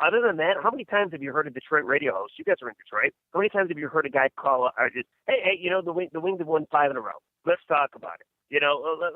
Other than that, how many times have you heard a Detroit radio host? You guys are in Detroit. How many times have you heard a guy call, hey, the Wings have won 5 in a row. Let's talk about it.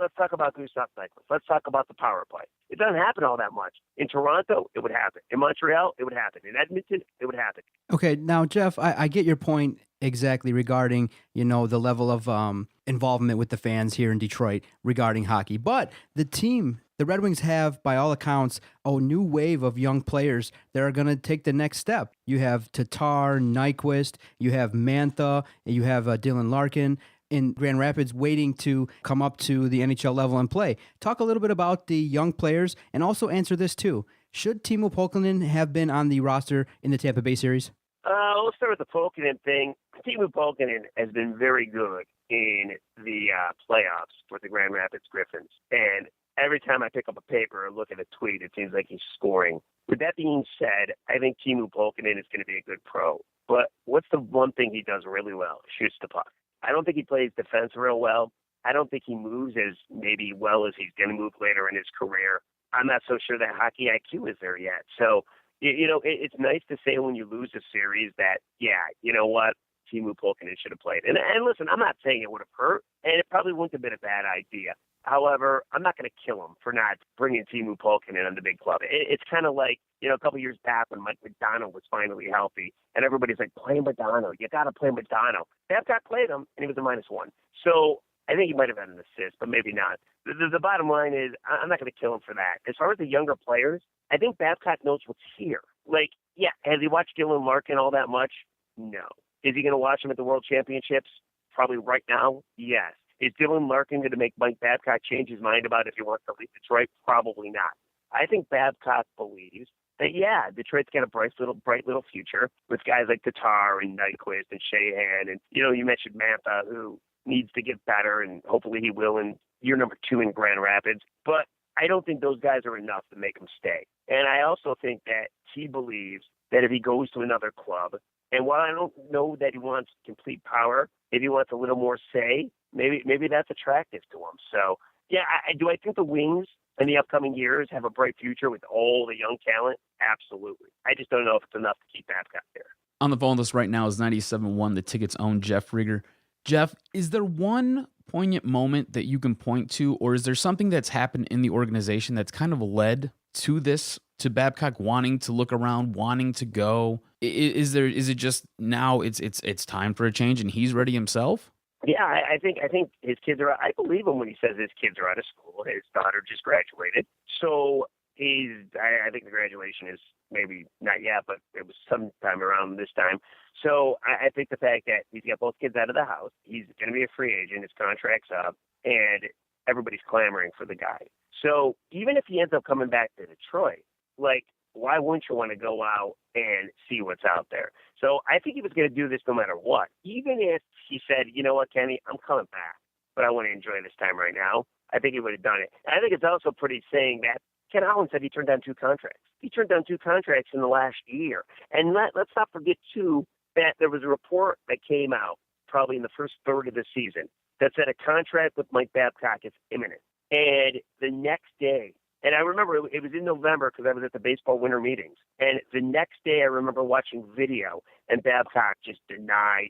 Let's talk about Gustav Nyquist. Let's talk about the power play. It doesn't happen all that much. In Toronto, it would happen. In Montreal, it would happen. In Edmonton, it would happen. Okay, now, Jeff, I get your point exactly regarding, the level of involvement with the fans here in Detroit regarding hockey. But the Red Wings have, by all accounts, a new wave of young players that are going to take the next step. You have Tatar, Nyquist, you have Mantha, you have Dylan Larkin in Grand Rapids waiting to come up to the NHL level and play. Talk a little bit about the young players and also answer this too. Should Timo Pulkkinen have been on the roster in the Tampa Bay series? Let's start with the Pulkkinen thing. Timo Pulkkinen has been very good in the playoffs for the Grand Rapids Griffins. And every time I pick up a paper or look at a tweet, it seems like he's scoring. With that being said, I think Timo Pulkkinen is going to be a good pro. But what's the one thing he does really well? Shoots the puck. I don't think he plays defense real well. I don't think he moves as maybe well as he's going to move later in his career. I'm not so sure that hockey IQ is there yet. So, it's nice to say when you lose a series that, yeah, you know what, Timo Pulkkinen should have played. And listen, I'm not saying it would have hurt, and it probably wouldn't have been a bad idea. However, I'm not going to kill him for not bringing Timo Pulkkinen on the big club. It's kind of like, a couple years back when Mike McDonough was finally healthy, and everybody's like, play McDonough. You got to play McDonough. Babcock played him, and he was a -1. So I think he might have had an assist, but maybe not. The bottom line is I'm not going to kill him for that. As far as the younger players, I think Babcock knows what's here. Like, yeah, has he watched Dylan Larkin all that much? No. Is he going to watch him at the World Championships? Probably right now, yes. Is Dylan Larkin going to make Mike Babcock change his mind about if he wants to leave Detroit? Probably not. I think Babcock believes that, yeah, Detroit's got a bright little future with guys like Tatar and Nyquist and Sheahan. And, you mentioned Mantha, who needs to get better, and hopefully he will in year number 2 in Grand Rapids. But I don't think those guys are enough to make him stay. And I also think that he believes that if he goes to another club, and while I don't know that he wants complete power, if he wants a little more say, maybe that's attractive to him. So, yeah, I think the Wings in the upcoming years have a bright future with all the young talent? Absolutely. I just don't know if it's enough to keep Babcock there. On the phone with us right now is 97.1, the Ticket's own Jeff Rieger. Jeff, is there one poignant moment that you can point to, or is there something that's happened in the organization that's kind of led to this, to Babcock wanting to look around, wanting to go? Is it just now it's time for a change and he's ready himself? Yeah, I think his kids are. I believe him when he says his kids are out of school. His daughter just graduated, so I think the graduation is maybe not yet, but it was sometime around this time. So I think the fact that he's got both kids out of the house, he's going to be a free agent, his contract's up, and everybody's clamoring for the guy. So even if he ends up coming back to Detroit, like, why wouldn't you want to go out and see what's out there? So I think he was going to do this no matter what. Even if he said, you know what, Kenny, I'm coming back, but I want to enjoy this time right now, I think he would have done it. And I think it's also pretty saying that Ken Holland said he turned down 2 contracts. He turned down 2 contracts in the last year. And let's not forget, too, that there was a report that came out probably in the first third of the season that said a contract with Mike Babcock is imminent. And the next day, and I remember it was in November because I was at the baseball winter meetings. And the next day I remember watching video and Babcock just deny.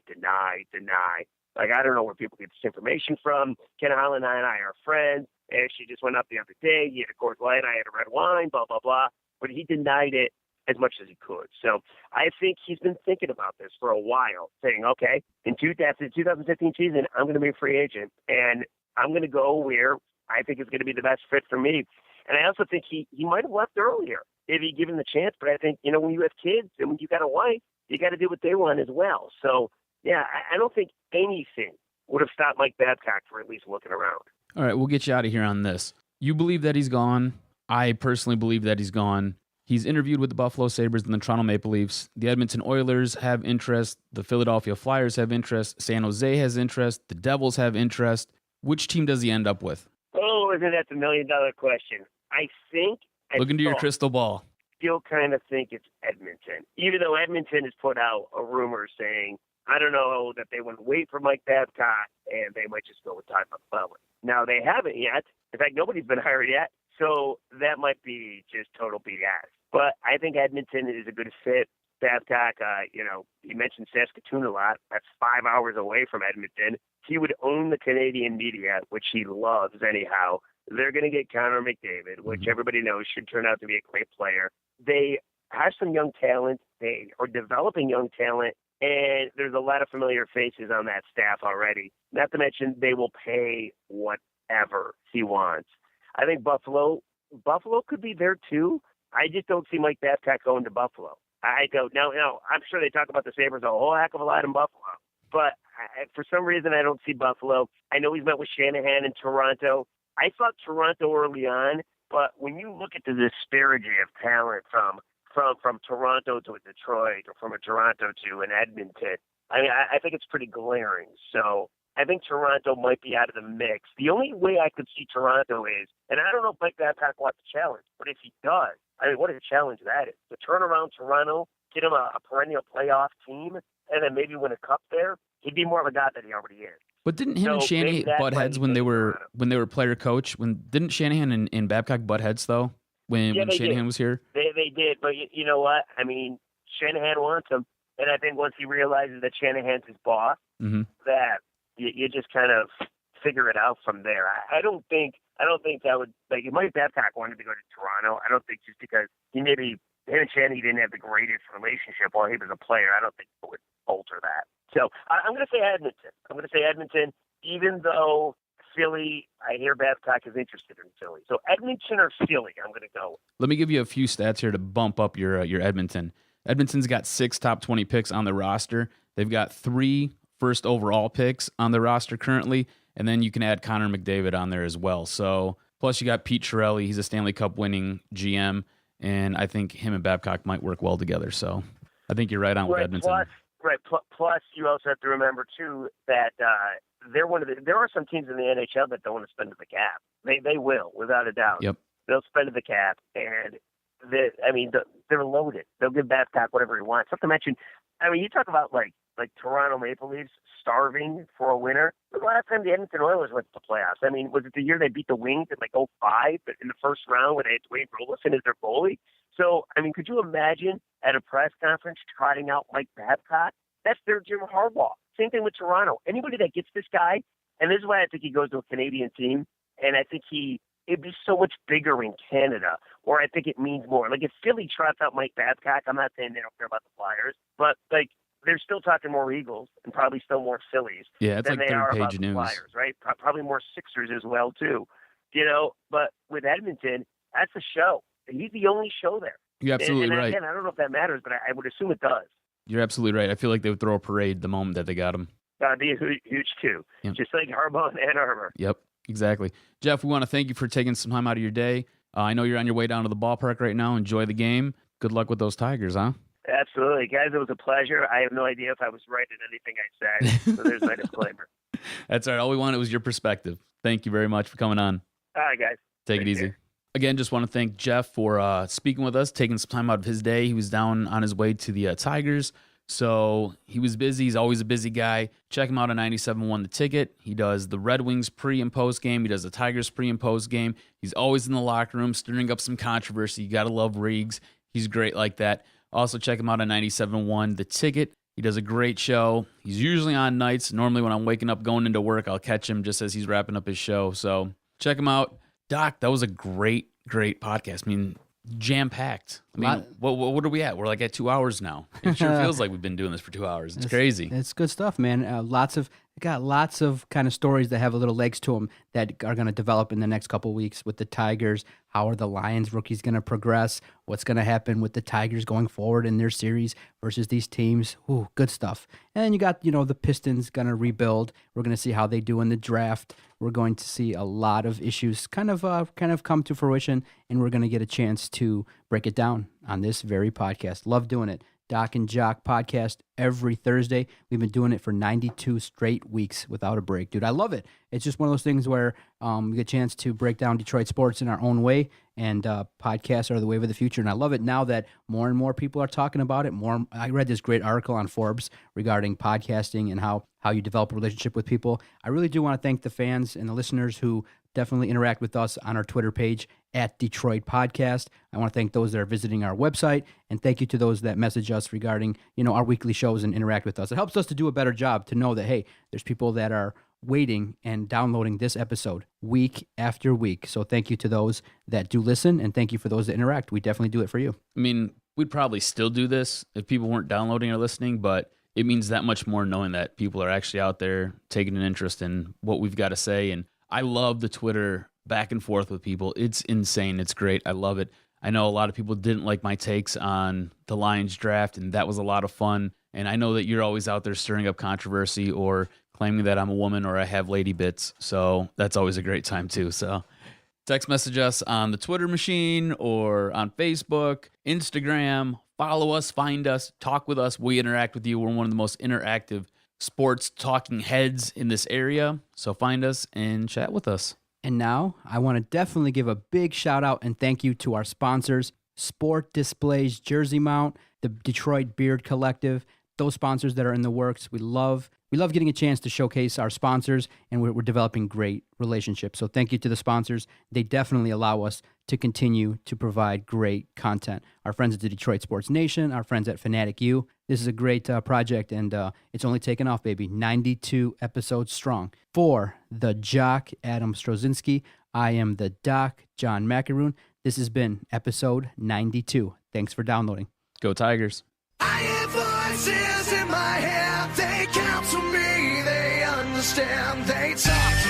Like, I don't know where people get this information from. Ken Holland and I are friends. And she just went up the other day. He had a Coors Light. I had a red wine, blah, blah, blah. But he denied it as much as he could. So I think he's been thinking about this for a while, saying, okay, after the 2015 season, I'm going to be a free agent. And I'm going to go where I think is going to be the best fit for me. And I also think he might have left earlier if he'd given the chance. But I think, when you have kids and when you got a wife, you got to do what they want as well. So, yeah, I don't think anything would have stopped Mike Babcock for at least looking around. All right, we'll get you out of here on this. You believe that he's gone. I personally believe that he's gone. He's interviewed with the Buffalo Sabres and the Toronto Maple Leafs. The Edmonton Oilers have interest. The Philadelphia Flyers have interest. San Jose has interest. The Devils have interest. Which team does he end up with? Oh, isn't that the million-dollar question? I think... Look into your crystal ball. Still kind of think it's Edmonton. Even though Edmonton has put out a rumor saying, I don't know, that they would wait for Mike Babcock and they might just go with Todd McClellan. Now, they haven't yet. In fact, nobody's been hired yet. So that might be just total BS. But I think Edmonton is a good fit. Babcock, he mentioned Saskatoon a lot. That's 5 hours away from Edmonton. He would own the Canadian media, which he loves anyhow. They're going to get Connor McDavid, which everybody knows should turn out to be a great player. They have some young talent. They are developing young talent. And there's a lot of familiar faces on that staff already. Not to mention they will pay whatever he wants. I think Buffalo could be there too. I just don't see Mike Babcock going to Buffalo. I don't. Now, I'm sure they talk about the Sabres a whole heck of a lot in Buffalo. But for some reason, I don't see Buffalo. I know he's met with Shanahan in Toronto. I thought Toronto early on, but when you look at the disparity of talent from Toronto to a Detroit or from a Toronto to an Edmonton, I think it's pretty glaring. So I think Toronto might be out of the mix. The only way I could see Toronto is, and I don't know if Mike Babcock wants a challenge, but if he does, what a challenge that is. To turn around Toronto, get him a perennial playoff team, and then maybe win a cup there, he'd be more of a god than he already is. But didn't him and Shanahan butt heads when they were player coach? Didn't Shanahan and Babcock butt heads though? When Shanahan was here? They did, but you know what? Shanahan wants him, and I think once he realizes that Shanahan's his boss, that you just kind of figure it out from there. I don't think that would, like, if Mike Babcock wanted to go to Toronto, I don't think just because him and Shanahan didn't have the greatest relationship while he was a player, I don't think it would alter that. So I'm going to say Edmonton. Even though Philly, I hear Babcock is interested in Philly. So Edmonton or Philly, I'm going to go. Let me give you a few stats here to bump up your Edmonton. Edmonton's got 6 top 20 picks on the roster. They've got 3 first overall picks on the roster currently, and then you can add Connor McDavid on there as well. So plus you got Pete Chiarelli. He's a Stanley Cup winning GM, and I think him and Babcock might work well together. So I think you're right on with Edmonton. Plus, you also have to remember too that there are some teams in the NHL that don't want to spend to the cap. They will, without a doubt. Yep. They'll spend to the cap, and they're loaded. They'll give Babcock whatever he wants. Not to mention, you talk about like Toronto Maple Leafs starving for a winner. The last time the Edmonton Oilers went to the playoffs, was it the year they beat the Wings in 2005, but in the first round when they had Dwayne Roloson as their goalie? So, could you imagine at a press conference trotting out Mike Babcock? That's their Jim Harbaugh. Same thing with Toronto. Anybody that gets this guy, and this is why I think he goes to a Canadian team, and I think it'd be so much bigger in Canada, or I think it means more. Like if Philly trots out Mike Babcock, I'm not saying they don't care about the Flyers, but they're still talking more Eagles and probably still more Phillies than they are about the news. Flyers, right? Probably more Sixers as well too. But with Edmonton, that's a show. He's the only show there. You're absolutely right. Again, I don't know if that matters, but I would assume it does. You're absolutely right. I feel like they would throw a parade the moment that they got him. That'd be huge too. Yep. Just like Harbaugh and Ann Arbor. Yep, exactly. Jeff, we want to thank you for taking some time out of your day. I know you're on your way down to the ballpark right now. Enjoy the game. Good luck with those Tigers, huh? Absolutely. Guys, it was a pleasure. I have no idea if I was right in anything I said, so there's my disclaimer. That's all right. All we wanted was your perspective. Thank you very much for coming on. All right, guys. Take it easy. Care. Again, just want to thank Jeff for speaking with us, taking some time out of his day. He was down on his way to the Tigers So he was busy. He's always a busy guy. Check him out on 97.1 The Ticket. He does the Red Wings pre and post game. He does the Tigers pre and post game. He's always in the locker room stirring up some controversy. You got to love Riggs. He's great like that. Also check him out on 97.1 The Ticket. He does a great show. He's usually on nights. Normally when I'm waking up going into work, I'll catch him just as he's wrapping up his show. So check him out. Doc, that was a great podcast. I mean, jam-packed. I mean, what are we at? We're like at 2 hours now. It sure feels like we've been doing this for 2 hours. It's crazy. It's good stuff, man. Got lots of kind of stories that have a little legs to them that are going to develop in the next couple of weeks with the Tigers. How are the Lions rookies going to progress? What's going to happen with the Tigers going forward in their series versus these teams? Ooh, good stuff. And you got, the Pistons going to rebuild. We're going to see how they do in the draft. We're going to see a lot of issues kind of come to fruition, and we're going to get a chance to break it down on this very podcast. Love doing it. Doc and Jock podcast every Thursday. We've been doing it for 92 straight weeks without a break. Dude, I love it. It's just one of those things where we get a chance to break down Detroit sports in our own way, and podcasts are the wave of the future. And I love it now that more and more people are talking about it. I read this great article on Forbes regarding podcasting and how you develop a relationship with people. I really do want to thank the fans and the listeners who definitely interact with us on our Twitter page at Detroit Podcast. I want to thank those that are visiting our website, and thank you to those that message us regarding, our weekly shows and interact with us. It helps us to do a better job to know that, hey, there's people that are waiting and downloading this episode week after week. So thank you to those that do listen, and thank you for those that interact. We definitely do it for you. I mean, we'd probably still do this if people weren't downloading or listening, but it means that much more knowing that people are actually out there taking an interest in what we've got to say. And I love the Twitter back and forth with people. It's insane. It's great. I love it. I know a lot of people didn't like my takes on the Lions draft, and that was a lot of fun. And I know that you're always out there stirring up controversy or claiming that I'm a woman or I have lady bits. So that's always a great time too. So text message us on the Twitter machine or on Facebook, Instagram. Follow us, find us, talk with us. We interact with you. We're one of the most interactive sports talking heads in this area. So find us and chat with us. And now I want to definitely give a big shout out and thank you to our sponsors, Sport Displays Jersey Mount, the Detroit Beard Collective, those sponsors that are in the works. We love getting a chance to showcase our sponsors, and we're developing great relationships. So thank you to the sponsors. They definitely allow us to continue to provide great content. Our friends at the Detroit Sports Nation, our friends at Fanatic U. This is a great project, and it's only taken off, baby. 92 episodes strong. For the Jock, Adam Strozinski, I am the Doc, John Macaroon. This has been episode 92. Thanks for downloading. Go Tigers. I hear voices in my head, they count to me, they understand, they talk to